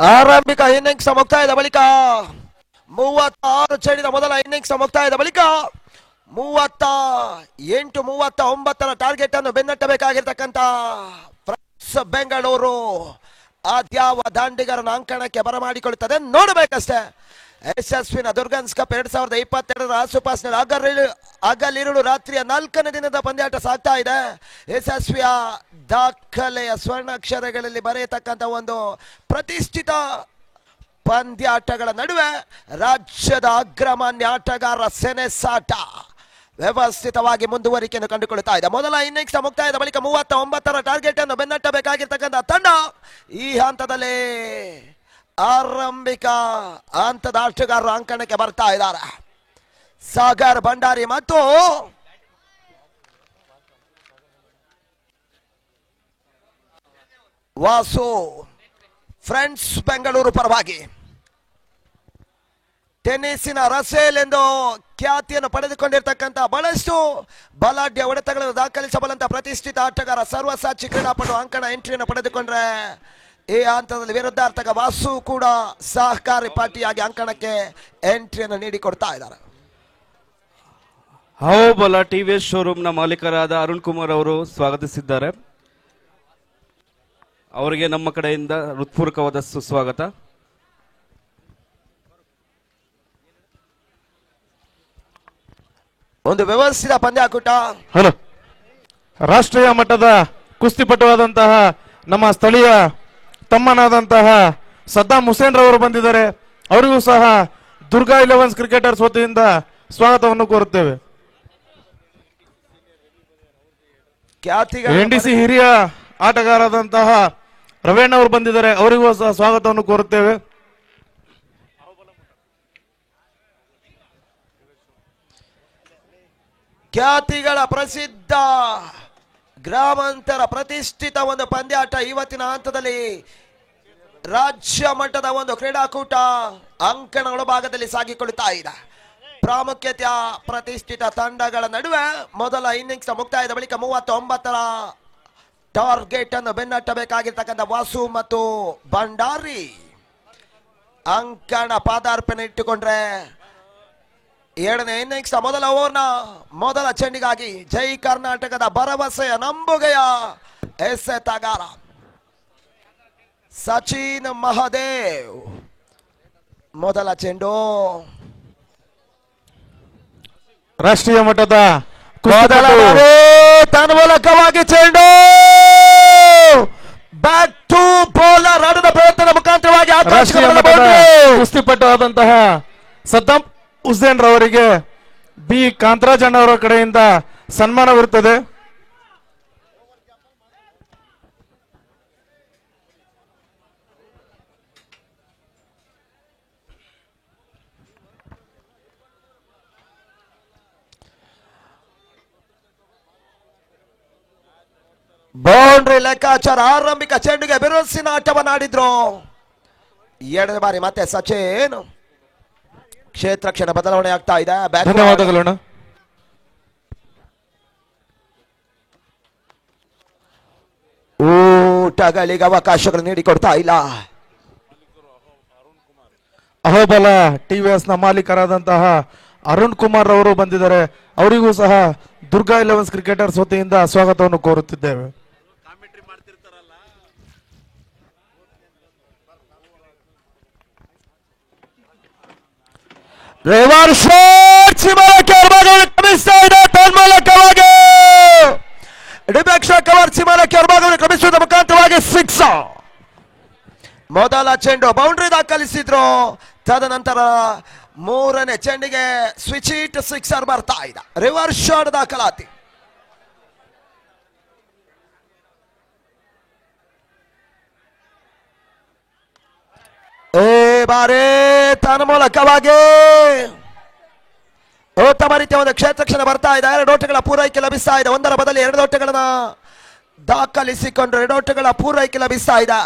ಆರಂಭಿಕ ಇನ್ನಿಂಗ್ಸ್ ಮುಕ್ತಾಯದ ಬಳಿಕ 36 ಚೆಂಡಿನ ಮೊದಲ ಇನ್ನಿಂಗ್ಸ್ ಮುಕ್ತಾಯದ ಬಳಿಕ 38-39 ಟಾರ್ಗೆಟ್ ಅನ್ನು ಬೆನ್ನಟ್ಟಬೇಕಾಗಿರ್ತಕ್ಕಂಥ ಫ್ರೆಂಡ್ಸ್ ಬೆಂಗಳೂರು ಅದ್ಯಾವ ದಾಂಡಿಗರನ ಅಂಕಣಕ್ಕೆ ಬರಮಾಡಿಕೊಳ್ಳುತ್ತದೆ ನೋಡಬೇಕಷ್ಟೇ. ಯಶಸ್ವಿನ ದುರ್ಗನ್ಸ್ ಕಪ್ 2022 ಆಸುಪಾಸಿನಲ್ಲಿ ಹಗಲಿರುಳು ರಾತ್ರಿಯ 4ನೇ ದಿನದ ಪಂದ್ಯಾಟ ಸಾಗ್ತಾ ಇದೆ. ಯಶಸ್ವಿಯ ದಾಖಲೆಯ ಸ್ವರ್ಣಾಕ್ಷರಗಳಲ್ಲಿ ಬರೆಯತಕ್ಕಂಥ ಒಂದು ಪ್ರತಿಷ್ಠಿತ ಪಂದ್ಯಾಟಗಳ ನಡುವೆ ರಾಜ್ಯದ ಅಗ್ರಮಾನ್ಯ ಆಟಗಾರರ ಸೆಣಸಾಟ ವ್ಯವಸ್ಥಿತವಾಗಿ ಮುಂದುವರಿಕೆಯನ್ನು ಕಂಡುಕೊಳ್ಳುತ್ತಾ ಇದೆ. ಮೊದಲ ಇನ್ನಿಂಗ್ಸ್ ಮುಕ್ತಾಯದ ಬಳಿಕ 39 ಟಾರ್ಗೆಟ್ ಅನ್ನು ಬೆನ್ನಟ್ಟಬೇಕಾಗಿರ್ತಕ್ಕಂಥ ತಂಡ ಈ ಹಂತದಲ್ಲಿ ಆರಂಭಿಕ ಹಂತದ ಆಟಗಾರರು ಅಂಕಣಕ್ಕೆ ಬರ್ತಾ ಇದ್ದಾರೆ. ಸಾಗರ್ ಭಂಡಾರಿ ಮತ್ತು ವಾಸು ಫ್ರೆಂಡ್ಸ್ ಬೆಂಗಳೂರು ಪರವಾಗಿ ಟೆನ್ನಿಸಿನ ರಸೇಲ್ ಎಂದು ಖ್ಯಾತಿಯನ್ನು ಪಡೆದುಕೊಂಡಿರ್ತಕ್ಕಂಥ ಬಹಳಷ್ಟು ಬಲಾಢ್ಯ ಹೊಡೆತಗಳನ್ನು ದಾಖಲಿಸಬಲ್ಲಂತ ಪ್ರತಿಷ್ಠಿತ ಆಟಗಾರ ಸರ್ವಸಾಕ್ಷಿ ಕ್ರೀಡಾಪಟು ಅಂಕಣ ಎಂಟ್ರಿಯನ್ನು ಪಡೆದುಕೊಂಡ್ರೆ ಈ ಹಂತದಲ್ಲಿ ವಿರುದ್ಧಾರ್ಥಕ ವಾಸು ಕೂಡ ಸಹಕಾರಿ ಪಾರ್ಟಿಯಾಗಿ ಅಂಕಣಕ್ಕೆ ಎಂಟ್ರಿಯನ್ನು ನೀಡಿಕೊಡ್ತಾ ಇದ್ದಾರೆ. ಅಹೋಬಲ ಟಿವಿಎಸ್ ಶೋರೂಮ್ನ ಮಾಲೀಕರಾದ ಅರುಣ್ ಕುಮಾರ್ ಅವರು ಸ್ವಾಗತಿಸಿದ್ದಾರೆ. ಅವರಿಗೆ ನಮ್ಮ ಕಡೆಯಿಂದ ಹೃತ್ಪೂರ್ವಕವಾದ ಸುಸ್ವಾಗತ. ಒಂದು ವ್ಯವಸ್ಥಿತ ಪಂದ್ಯಾಕೂಟ. ಹಲೋ, ರಾಷ್ಟ್ರೀಯ ಮಟ್ಟದ ಕುಸ್ತಿಪಟುವಾದಂತಹ ನಮ್ಮ ಸ್ಥಳೀಯ ತಮ್ಮನಾದಂತಹ ಸದ್ದಾಂ ಹುಸೇನ್ ರವರು ಬಂದಿದ್ದಾರೆ. ಅವರಿಗೂ ಸಹ ದುರ್ಗಾ 11 ಕ್ರಿಕೆಟರ್ಸ್ ವತಿಯಿಂದ ಸ್ವಾಗತವನ್ನು ಕೋರುತ್ತೇವೆ. ಎನ್ಡಿಸಿ ಹಿರಿಯ ಆಟಗಾರರಾದಂತಹ ರವೇಣ್ ಅವರು ಬಂದಿದ್ದಾರೆ. ಅವರಿಗೂ ಸಹ ಸ್ವಾಗತವನ್ನು ಕೋರುತ್ತೇವೆ. ಖ್ಯಾತಿಗಳ ಪ್ರಸಿದ್ಧ ಗ್ರಾಮಾಂತರ ಪ್ರತಿಷ್ಠಿತ ಒಂದು ಪಂದ್ಯಾಟ ಇವತ್ತಿನ ಹಂತದಲ್ಲಿ ರಾಜ್ಯ ಮಟ್ಟದ ಒಂದು ಕ್ರೀಡಾಕೂಟ ಅಂಕಣ ಒಳಭಾಗದಲ್ಲಿ ಸಾಗಿಕೊಳ್ಳುತ್ತಾ ಇದೆ. ಪ್ರಾಮುಖ್ಯತೆಯ ಪ್ರತಿಷ್ಠಿತ ತಂಡಗಳ ನಡುವೆ ಮೊದಲ ಇನ್ನಿಂಗ್ಸ್ ಮುಕ್ತಾಯದ ಬಳಿಕ 39ರ ಟಾರ್ಗೆಟ್ ಅನ್ನು ಬೆನ್ನಟ್ಟಬೇಕಾಗಿರ್ತಕ್ಕಂಥ ವಾಸು ಮತ್ತು ಭಂಡಾರಿ ಅಂಕಣ ಪಾದಾರ್ಪಣೆ ಇಟ್ಟುಕೊಂಡ್ರೆ ಏಳನೇ ಇನ್ನಿಂಗ್ಸ್ ಮೊದಲ ಓವರ್ನ ಮೊದಲ ಚೆಂಡಿಗಾಗಿ ಜೈ ಕರ್ನಾಟಕದ ಭರವಸೆಯ ನಂಬುಗೆಯ ಎಸೆತಗಾರ ಸಚಿನ್ ಮಹದೇವ್. ಮೊದಲ ಚೆಂಡು ರಾಷ್ಟ್ರೀಯ ಮಟ್ಟದ ತನ್ಮೂಲಕವಾಗಿ ಚೆಂಡು ಬ್ಯಾಕ್ ಟು ಬೌಲರ್ ಆಡದ ಪ್ರಯತ್ನದ ಮುಖಾಂತರವಾಗಿ ರಾಷ್ಟ್ರೀಯ ಮಟ್ಟದ ಕುಸ್ತಿಪಟು ಆದಂತಹ ಸದ್ದಾಂ ಹುಸೇನ್ ರವರಿಗೆ ಬಿ ಕಾಂತರಾಜಣ್ಣ ಅವರ ಕಡೆಯಿಂದ ಸನ್ಮಾನವಿರುತ್ತದೆ. ಬೌಂಡ್ರಿ ಲೆಕ್ಕಾಚಾರ. ಆರಂಭಿಕ ಚೆಂಡಿಗೆ ಬಿರುಸಿನ ಆಟವನ್ನಾಡಿದ್ರು. ಎರಡನೇ ಬಾರಿ ಮತ್ತೆ ಸಚಿನ್. ಕ್ಷೇತ್ರ ಕ್ಷಣ ಬದಲಾವಣೆ ಆಗ್ತಾ ಇದೆ. ಧನ್ಯವಾದಗಳು. ಊಟಗಳಿಗೆ ಅವಕಾಶಗಳು ನೀಡಿಕೊಡ್ತಾ ಇಲ್ಲ. ಅಹೋಬಲ ಟಿವಿಎಸ್ ನ ಮಾಲೀಕರಾದಂತಹ ಅರುಣ್ ಕುಮಾರ್ ಅವರು ಬಂದಿದ್ದಾರೆ. ಅವರಿಗೂ ಸಹ ದುರ್ಗಾ 11 ಕ್ರಿಕೆಟರ್ಸ್ ವತಿಯಿಂದ ಸ್ವಾಗತವನ್ನು ಕೋರುತ್ತಿದ್ದೇವೆ. ರಿವರ್ಸ್ ಶಾಟ್ ಕ್ರಮಿಸ್ತಾ ಇದೆ. ತನ್ಮೂಲಕವಾಗಿ ಡಿಬೆಕ್ಷ ಕವರ್ ಸಿಮಲಕ್ಕೆ ಹೊರಭಾಗವನ್ನು ಕ್ರಮಿಸುವುದರ ಮುಖಾಂತರವಾಗಿ 6. ಮೊದಲ ಚೆಂಡು ಬೌಂಡ್ರಿ ದಾಖಲಿಸಿದ್ರು. ತದನಂತರ ಮೂರನೇ ಚೆಂಡಿಗೆ ಸ್ವಿಚ್ ಹಿಟ್ ಸಿಕ್ಸರ್ ಬರ್ತಾ ಇದೆ. ರಿವರ್ಸ್ ಶಾಟ್ ದಾಖಲಾತಿ. ಬಾರಿ ತನ್ಮೂಲಕವಾಗಿ ಉತ್ತಮ ರೀತಿಯ ಒಂದು ಕ್ಷೇತ್ರ ಕ್ಷಣ ಬರ್ತಾ ಇದೆ. 2 ಓಟಗಳ ಪೂರೈಕೆ ಲಭಿಸ್ತಾ ಇದೆ. ಒಂದರ ಬದಲಿ 2 ಓಟಗಳನ್ನ ದಾಖಲಿಸಿಕೊಂಡು 2 ಓಟಗಳ ಪೂರೈಕೆ ಲಭಿಸ್ತಾ ಇದೆ.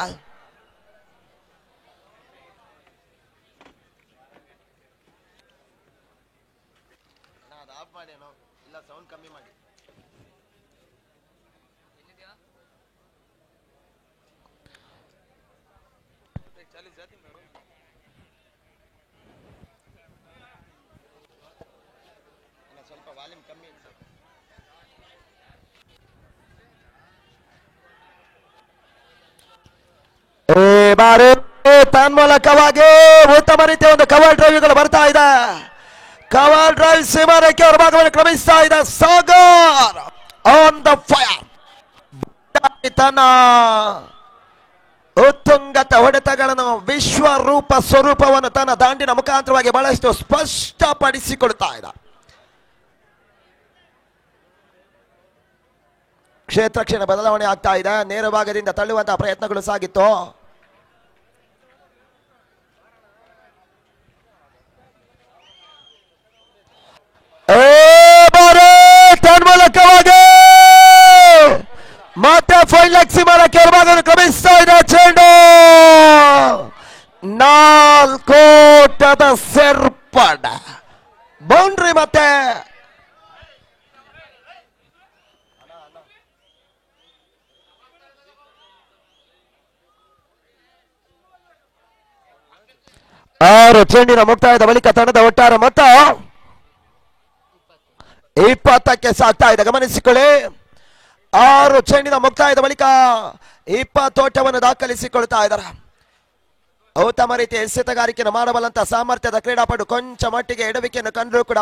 ಬಾರಿ ತನ್ಮೂಲಕವಾಗಿ ಉತ್ತಮ ರೀತಿಯ ಒಂದು ಕವರ್ ಡ್ರೈವ್ಗಳು ಬರ್ತಾ ಇದೆ. ಕವರ್ ಡ್ರೈವ್ ಸೀಮಾರೇಖೆ ಹೊರಭಾಗವನ್ನು ಕ್ರಮಿಸ್ತಾ ಇದೆ. Sagar on the fire. ತನ್ನ ಉತ್ತುಂಗತ ಹೊಡೆತಗಳನ್ನು ವಿಶ್ವರೂಪ ಸ್ವರೂಪವನ್ನು ತನ್ನ ದಾಂಡಿನ ಮುಖಾಂತರವಾಗಿ ಬಹಳಷ್ಟು ಸ್ಪಷ್ಟಪಡಿಸಿಕೊಳ್ತಾ ಇದೆ. ಕ್ಷೇತ್ರ ಕ್ಷಣ ಬದಲಾವಣೆ ಆಗ್ತಾ ಇದೆ. ನೇರ ಭಾಗದಿಂದ ತಳ್ಳುವಂತಹ ಪ್ರಯತ್ನಗಳು ಸಾಗಿತ್ತು. ವೇಗದ ಸೇರ್ಪಡ ಬೌಂಡ್ರಿ ಮತ್ತೆ ಆರು ಚೆಂಡಿನ ಮುಕ್ತಾಯದ ಬಳಿಕ ತಂಡದ ಒಟ್ಟಾರೆ ಮೊತ್ತ 20ಕ್ಕೆ ಸಾಗ್ತಾ ಇದೆ. ಗಮನಿಸಿಕೊಳ್ಳಿ, 6 ಚೆಂಡಿನ ಮುಕ್ತಾಯದ ಬಳಿಕ 20 ಓಟವನ್ನು ದಾಖಲಿಸಿಕೊಳ್ತಾ ಇದ್ದಾರೆ. ಉತ್ತಮ ರೀತಿಯ ಎಸೆತಗಾರಿಕೆಯನ್ನು ಮಾಡಬಲ್ಲಂತ ಸಾಮರ್ಥ್ಯದ ಕ್ರೀಡಾಪಟು ಕೊಂಚ ಮಟ್ಟಿಗೆ ಎಡವಿಕೆಯನ್ನು ಕಂಡರೂ ಕೂಡ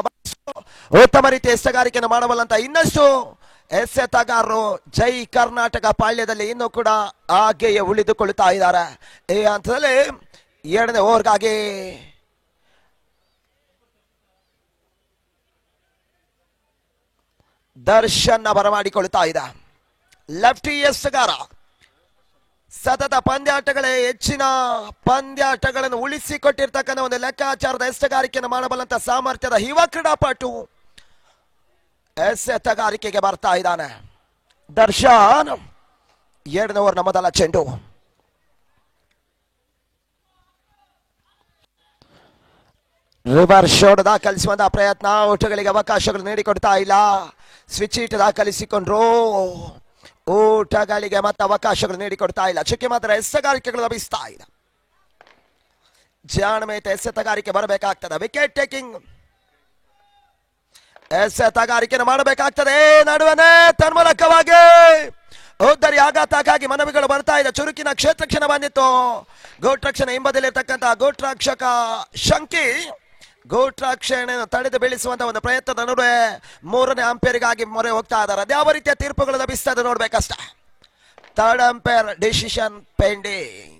ಉತ್ತಮ ರೀತಿಯ ಎಸೆತಗಾರಿಕೆಯನ್ನು ಮಾಡಬಲ್ಲಂತ ಇನ್ನಷ್ಟು ಎಸೆತಗಾರರು ಜೈ ಕರ್ನಾಟಕ ಪಾಳ್ಯದಲ್ಲಿ ಇನ್ನೂ ಕೂಡ ಹಾಗೆಯೇ ಉಳಿದುಕೊಳ್ಳುತ್ತಾ ಇದ್ದಾರೆ. ಈ ಹಂತದಲ್ಲಿ 2ನೇ ಓವರ್ಗಾಗಿ ದರ್ಶನ್ ಬರಮಾಡಿಕೊಳ್ಳುತ್ತಾ ಇದೆ. ಲೆಫ್ಟಿ ಎಸೆಗಾರ ಸತತ ಪಂದ್ಯಾಟಗಳೇ ಹೆಚ್ಚಿನ ಪಂದ್ಯಾಟಗಳನ್ನು ಉಳಿಸಿಕೊಟ್ಟಿರ್ತಕ್ಕಂಥ ಒಂದು ಲೆಕ್ಕಾಚಾರದ ಎಸೆಗಾರಿಕೆಯನ್ನು ಮಾಡಬಲ್ಲಂತ ಸಾಮರ್ಥ್ಯದ ಯುವ ಕ್ರೀಡಾಪಟು ಎಸೆತಗಾರಿಕೆಗೆ ಬರ್ತಾ ಇದ್ದಾನೆ. ದರ್ಶನ್ 2ನೇ ಓವರ್ನ ಮೊದಲ ಚೆಂಡು. ರಿವರ್ಸ್ ಶಾಟ್ ದಾಖಲಿಸುವಂತಹ ಪ್ರಯತ್ನ, ಓಟಗಳಿಗೆ ಅವಕಾಶಗಳು ನೀಡಿಕೊಡ್ತಾ ಇಲ್ಲ. ಸ್ವಿಚ್ ಹಿಟ್ ದಾಖಲಿಸಿಕೊಂಡ್ರು, ಓಟಗಳಿಗೆ ಮತ್ತೆ ಅವಕಾಶಗಳು ನೀಡಿಕೊಡ್ತಾ ಇಲ್ಲ. ಚುಕ್ಕಿ ಮಾತ್ರ ಎಸೆಗಾರಿಕೆಗಳು ಲಭಿಸ್ತಾ ಇದೆ. ಜಾಣಮೇತ ಎಸೆತಗಾರಿಕೆ ಬರಬೇಕಾಗ್ತದೆ. ವಿಕೆಟ್ ಟೇಕಿಂಗ್ ಎಸೆತಗಾರಿಕೆಯನ್ನು ಮಾಡಬೇಕಾಗ್ತದೆ. ನಡುವನೆ ತನ್ಮೂಲಕವಾಗಿ ಉದ್ದರಿ ಆಘಾತಕ್ಕಾಗಿ ಮನವಿಗಳು ಬರ್ತಾ ಇದೆ. ಚುರುಕಿನ ಕ್ಷೇತ್ರಕ್ಷಣ ಬಂದಿತ್ತು. ಗೋಟ್ರಕ್ಷಣ ಹಿಂಬದಲ್ಲಿರ್ತಕ್ಕಂಥ ಗೋಟ್ರಕ್ಷಕ ಶಂಕಿ ಗೋಟ್ರಾಕ್ಷಣೆಯನ್ನು ತಡೆದು ಬೀಳಿಸುವಂತಹ ಒಂದು ಪ್ರಯತ್ನದ ನಡುವೆ 3ನೇ ಅಂಪೈರ್ಗಾಗಿ ಮೊರೆ ಹೋಗ್ತಾ ಇದ್ದಾರೆ. ಅದ್ಯಾವ ರೀತಿಯ ತೀರ್ಪುಗಳು ಲಭಿಸ್ತಾ ಇದೆ ನೋಡ್ಬೇಕಷ್ಟ. 3rd umpire decision pending.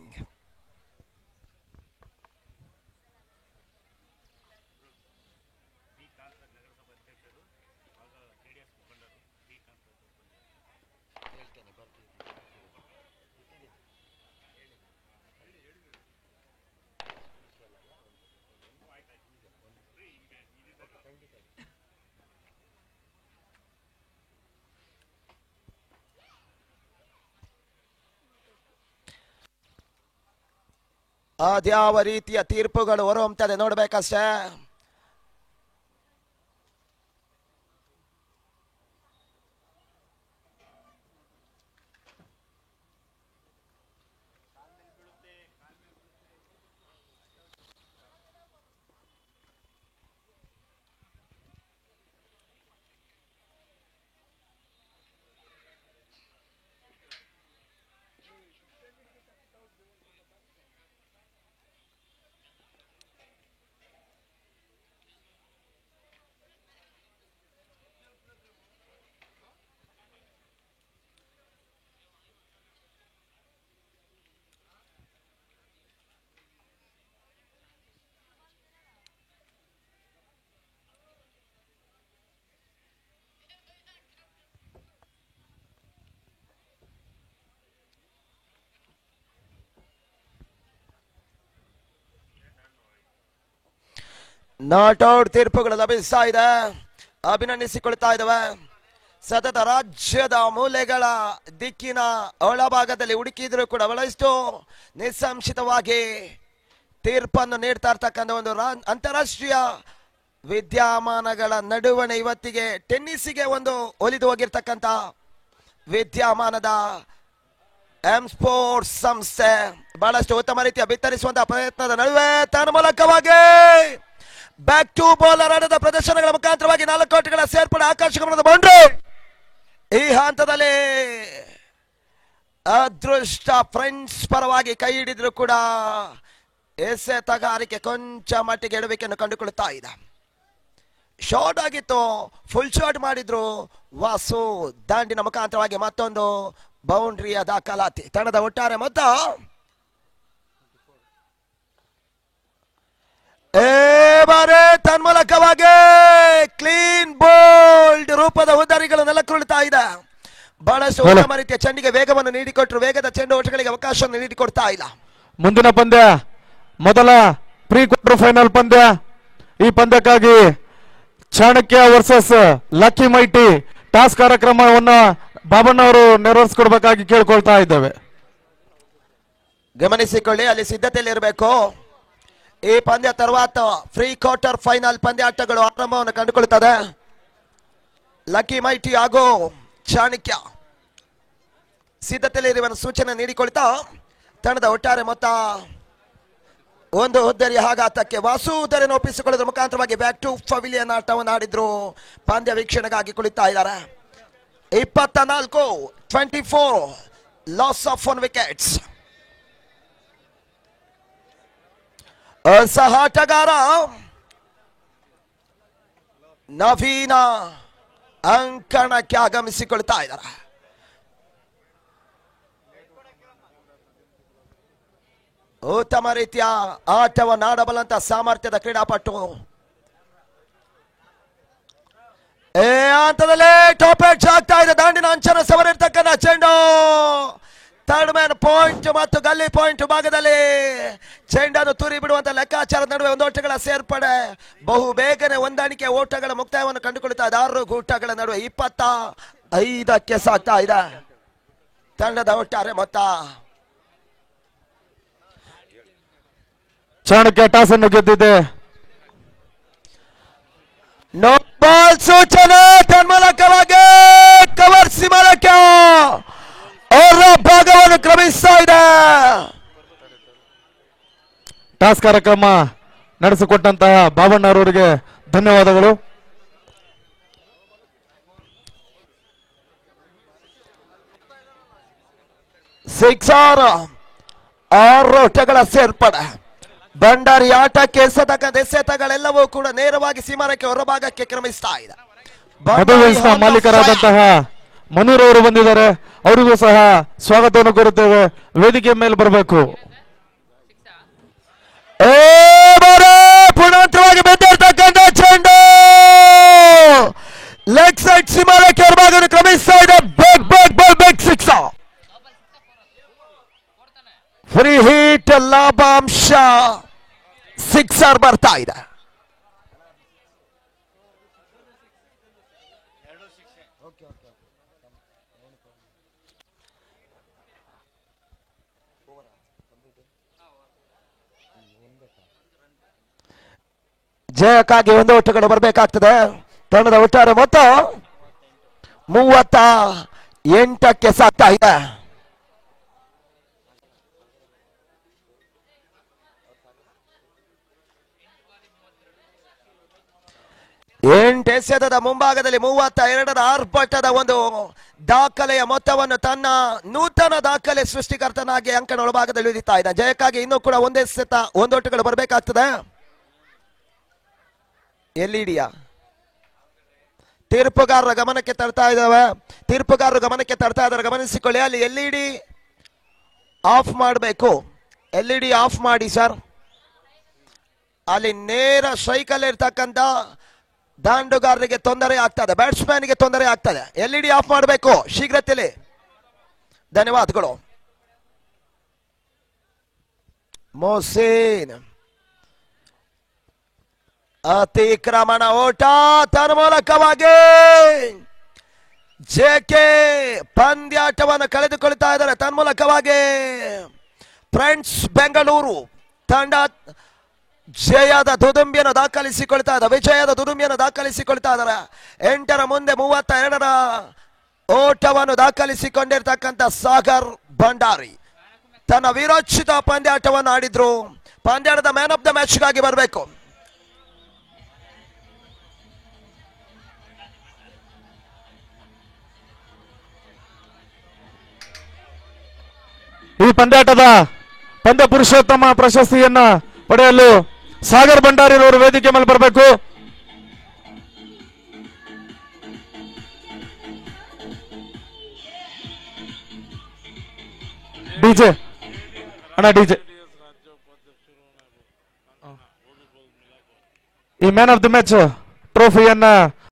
ಅದ್ಯಾವ ರೀತಿಯ ತೀರ್ಪುಗಳು ಹೊರಹೊಮ್ಮುತ್ತದೆ ನೋಡ್ಬೇಕಷ್ಟೇ. ನಾಟ್ ಔಟ್ ತೀರ್ಪುಗಳು ಲಭಿಸ್ತಾ ಇದೆ. ಅಭಿನಂದಿಸಿಕೊಳ್ತಾ ಇದ್ದಾವೆ. ಸತತ ರಾಜ್ಯದ ಮೂಲೆಗಳ ದಿಕ್ಕಿನ ಒಳಭಾಗದಲ್ಲಿ ಹುಡುಕಿದ್ರು ಕೂಡ ಬಹಳಷ್ಟು ನಿಸ್ಸಂಶಿತವಾಗಿ ತೀರ್ಪನ್ನು ನೀಡ್ತಾ ಇರ್ತಕ್ಕಂಥ ಒಂದು ಅಂತಾರಾಷ್ಟ್ರೀಯ ವಿದ್ಯಮಾನಗಳ ನಡುವಣೆ ಇವತ್ತಿಗೆ ಟೆನ್ನಿಸ್ಗೆ ಒಂದು ಒಲಿದು ಹೋಗಿರ್ತಕ್ಕಂಥ ವಿದ್ಯಮಾನದ ಎಂ ಸ್ಪೋರ್ಟ್ಸ್ ಸಂಸ್ಥೆ ಬಹಳಷ್ಟು ಉತ್ತಮ ರೀತಿಯ ಬಿತ್ತರಿಸುವಂತಹ ಪ್ರಯತ್ನದ ನಡುವೆ ತನ್ನ ಮೂಲಕವಾಗಿ ಬ್ಯಾಕ್ ಟು ಬೌಲರ್ ಆಟದ ಪ್ರದರ್ಶನಗಳ ಮುಖಾಂತರವಾಗಿ 4 ಓಟಗಳ ಸೇರ್ಪಡೆ ಆಕರ್ಷಕ ಬೌಂಡ್ರಿ. ಈ ಹಂತದಲ್ಲಿ ಅದೃಷ್ಟ ಫ್ರೆಂಡ್ಸ್ ಪರವಾಗಿ ಕೈ ಹಿಡಿದ್ರು ಕೂಡ ಎಸೆತಗಾರಿಕೆ ಕೊಂಚ ಮಟ್ಟಿಗೆ ಎಡವಿಕೆಯನ್ನು ಕಂಡುಕೊಳ್ಳುತ್ತಾ ಇದೆ. ಶಾರ್ಟ್ ಆಗಿತ್ತು, ಫುಲ್ ಶಾಟ್ ಮಾಡಿದ್ರು. ವಾಸು ದಾಂಡಿನ ಮುಖಾಂತರವಾಗಿ ಮತ್ತೊಂದು ಬೌಂಡ್ರಿಯ ದಾಖಲಾತಿ. ತಂಡದ ಒಟ್ಟಾರೆ ಮೊತ್ತ ತನ್ಮೂಲಕವಾಗಿ ಕ್ಲೀನ್ ಬೋಲ್ಡ್ ರೂಪದ ಉದ್ದರಿಗಳು ನೆಲಕ್ಕುರುಳುತ್ತಾ ಇದೆ. ಬಹಳಷ್ಟು ಉತ್ತಮ ರೀತಿಯ ಚೆಂಡಿಗೆ ವೇಗವನ್ನು ನೀಡಿಕೊಟ್ರು. ವೇಗದ ಚೆಂಡು ಓಟಗಳಿಗೆ ಅವಕಾಶವನ್ನು ನೀಡಿಕೊಡ್ತಾ ಇಲ್ಲ. ಮುಂದಿನ ಪಂದ್ಯ ಮೊದಲ ಪ್ರೀ ಕ್ವಾರ್ಟರ್ ಫೈನಲ್ ಪಂದ್ಯ. ಈ ಪಂದ್ಯಕ್ಕಾಗಿ Chanakya versus Lucky Mighty toss ಕಾರ್ಯಕ್ರಮವನ್ನು ಬಾಬಣ್ಣವರು ನೆರವೇರಿಸಿಕೊಡ್ಬೇಕಾಗಿ ಕೇಳ್ಕೊಳ್ತಾ ಇದ್ದೇವೆ. ಗಮನಿಸಿಕೊಳ್ಳಿ, ಅಲ್ಲಿ ಸಿದ್ಧತೆಯಲ್ಲಿ ಇರಬೇಕು. ಈ ಪಂದ್ಯ తర్వాత ಫ್ರೀ ಕ್ವಾರ್ಟರ್ ಫೈನಲ್ ಪಂದ್ಯಾಟಗಳು ಆರಂಭವನ್ನು ಕಂಡುಕೊಳ್ಳುತ್ತದೆ. ಲಕ್ಕಿ ಮೈಟಿ ಹಾಗೂ ಚಾಣಕ್ಯ ಸಿದ್ಧತೆಯಲ್ಲಿರುವ ಸೂಚನೆ ನೀಡಿಕೊಳ್ತಾ ತಂಡದ ಒಟ್ಟಾರೆ ಮೊತ್ತ ಒಂದು ಹುದ್ದರಿಯ ಆಘಾತಕ್ಕೆ ವಾಸುದರನ್ನು ಒಪ್ಪಿಸಿಕೊಳ್ಳುವುದರ ಮುಖಾಂತರವಾಗಿ ಬ್ಯಾಕ್ ಟು ಪವಿಲಿಯನ್ ಆಟವನ್ನು ಆಡಿದ್ರು. ಪಂದ್ಯ ವೀಕ್ಷಣೆಗಾಗಿ ಕುಳಿತಾ ಇದ್ದಾರೆ. 24 ಲಾಸ್ ಆಫ್ 1 ವಿಕೆಟ್ಸ್. ಸಹ ಆಟಗಾರ ನವೀನ ಅಂಕಣಕ್ಕೆ ಆಗಮಿಸಿಕೊಳ್ತಾ ಇದ್ದಾರೆ. ಉತ್ತಮ ರೀತಿಯ ಆಟವನ್ನು ಆಡಬಲ್ಲಂತ ಸಾಮರ್ಥ್ಯದ ಕ್ರೀಡಾಪಟು. ಹಂತದಲ್ಲಿ ಟಾಪ್ ಎಡ್ಜ್ ಆಗ್ತಾ ಇದೆ. ದಾಂಡಿನ ಅಂಚನ ಸವರಿರ್ತಕ್ಕಂಥ ಚೆಂಡು ಥರ್ಡ್ ಮ್ಯಾನ್ ಪಾಯಿಂಟ್ ಮತ್ತು ಗಲ್ಲಿ ಪಾಯಿಂಟ್ ಭಾಗದಲ್ಲಿ ಚೆಂಡನ್ನು ತುರಿ ಬಿಡುವಂತ ಲೆಕ್ಕಾಚಾರದ ನಡುವೆ ಒಂದು ಓಟಗಳ ಸೇರ್ಪಡೆ. ಬಹು ಬೇಗನೆ ಹೊಂದಾಣಿಕೆ ಓಟಗಳ ಮುಕ್ತಾಯವನ್ನು ಕಂಡುಕೊಳ್ಳುತ್ತಾ ಇದೆ. 6 ಓಟಗಳ ನಡುವೆ 25ಕ್ಕೆ ಸಾಗ್ತಾ ಇದೆ ತಂಡದ ಒಟ್ಟಾರೆ ಮೊತ್ತ. ಚಾಣಕ್ಯ ಟಾಸ್ ಅನ್ನು ಗೆದ್ದಿದೆ. ನೋ ಬಾಲ್ ಸೂಚನೆ ತನ್ಮೂಲಕವಾಗಿ ಕವರ್ ಸಿಮಲಕ್ಕೆ ಅವರ ಭಾಗವನ್ನು ಕ್ರಮಿಸ್ತಾ ಇದೆ. ಟಾಸ್ ಕಾರ್ಯಕ್ರಮ ನಡೆಸಿಕೊಟ್ಟಂತಹ ಬಾಬಣ್ಣವರವರಿಗೆ ಧನ್ಯವಾದಗಳು. ಸಿಕ್ಸರ್ 6 ಓಟಗಳ ಸೇರ್ಪಡೆ. ಭಂಡಾರಿ ಆಟಕ್ಕೆ ಎಸೆತಗಳೆಲ್ಲವೂ ಕೂಡ ನೇರವಾಗಿ ಸೀಮಾರಕ್ಕೆ ಹೊರಭಾಗಕ್ಕೆ ಕ್ರಮಿಸ್ತಾ ಇದೆ. ಮಧುವಯಸ್ನ ಮಾಲೀಕರಾದಂತಹ ಮನೂರವರು ಬಂದಿದ್ದಾರೆ. ಅವರಿಗೂ ಸಹ ಸ್ವಾಗತವನ್ನು ಕೋರುತ್ತೇವೆ. ವೇದಿಕೆ ಮೇಲೆ ಬರಬೇಕು. ಪೂರ್ಣಾಂತರವಾಗಿ ಬೆದ್ದಿರ್ತಕ್ಕಂಥ ಚೆಂಡು ಲೆಗ್ ಸೈಡ್ ಸೀಮಾರಕ್ಕೆ ಹೊರಭಾಗವನ್ನು ಕ್ರಮಿಸ್ತಾ ಇದೆ. Beg six. ಫ್ರೀ ಹೀಟ್ ಲಾಭಾಂಶ ಸಿಕ್ಸರ್ ಬರ್ತಾ ಇದೆ. ಜಯಕ್ಕಾಗಿ 1 ಓಟಗಳು ಬರಬೇಕಾಗ್ತದೆ. ತಂಡದ ಒಟ್ಟಾರೆ ಮೊತ್ತ 38ಕ್ಕೆ ಸಾಗ್ತಾ ಇದೆ. ಎಸೆತದ ಮುಂಭಾಗದಲ್ಲಿ 32ರ ಆರ್ಭಟದ ಒಂದು ದಾಖಲೆಯ ಮೊತ್ತವನ್ನು ತನ್ನ ನೂತನ ದಾಖಲೆ ಸೃಷ್ಟಿಕರ್ತನಾಗಿ ಅಂಕಣ ಒಳಭಾಗದಲ್ಲಿ ಉಳಿತಾ ಇದೆ. ಜಯಕ್ಕಾಗಿ ಇನ್ನೂ ಕೂಡ 1 ಓಟಗಳು ಬರಬೇಕಾಗ್ತದೆ. ಎಲ್ಇಡಿಯ ತೀರ್ಪುಗಾರರ ಗಮನಕ್ಕೆ ತರ್ತಾ ಇದ್ದಾರೆ. ಗಮನಿಸಿಕೊಳ್ಳಿ, ಅಲ್ಲಿ ಎಲ್ಇಡಿ ಆಫ್ ಮಾಡಬೇಕು. ಎಲ್ಇಡಿ ಆಫ್ ಮಾಡಿ ಸರ್. ಅಲ್ಲಿ ನೇರ ಸ್ಟ್ರೈಕಲ್ಲಿ ಇರ್ತಕ್ಕಂಥ ದಾಂಡುಗಾರರಿಗೆ ತೊಂದರೆ ಆಗ್ತದೆ, ಬ್ಯಾಟ್ಸ್ಮನ್ಗೆ ತೊಂದರೆ ಆಗ್ತದೆ. ಎಲ್ಇಡಿ ಆಫ್ ಮಾಡಬೇಕು ಶೀಘ್ರತೆಯಲ್ಲಿ. ಧನ್ಯವಾದಗಳು. ಮೊಹಸಿನ್ ಅತಿಕ್ರಮಣ ಓಟ ತನ್ಮೂಲಕವಾಗಿ ಜೆಕೆ ಪಂದ್ಯಾಟವನ್ನು ಕಳೆದುಕೊಳ್ತಾ ಇದ್ದಾರೆ. ತನ್ಮೂಲಕವಾಗಿ ಫ್ರೆಂಡ್ಸ್ ಬೆಂಗಳೂರು ತಂಡ ವಿಜಯದ ದುದುಂಬಿಯನ್ನು ದಾಖಲಿಸಿಕೊಳ್ತಾ ಇದ್ದಾರೆ. 8ರ ಮುಂದೆ 32ರ ಓಟವನ್ನು ದಾಖಲಿಸಿಕೊಂಡಿರ್ತಕ್ಕಂಥ ಸಾಗರ್ ಭಂಡಾರಿ ತನ್ನ ವಿರೋಚಿತ ಪಂದ್ಯಾಟವನ್ನು ಆಡಿದ್ರು. ಪಂದ್ಯಾಟದ ಮ್ಯಾನ್ ಆಫ್ ದ ಮ್ಯಾಚ್ಗಾಗಿ ಬರಬೇಕು. ಈ ಪಂದ್ಯಾಟದ ಪಂದ್ಯ ಪುರುಷೋತ್ತಮ ಪ್ರಶಸ್ತಿಯನ್ನ ಪಡೆಯಲು ಸಾಗರ್ ಭಂಡಾರಿ ಅವರು ವೇದಿಕೆ ಮೇಲೆ ಬರಬೇಕು. ಡಿಜೆ ಅಣ್ಣ ಡಿಜೆ. ಈ ಮ್ಯಾನ್ ಆಫ್ ದಿ ಮ್ಯಾಚ್ ಟ್ರೋಫಿಯನ್ನ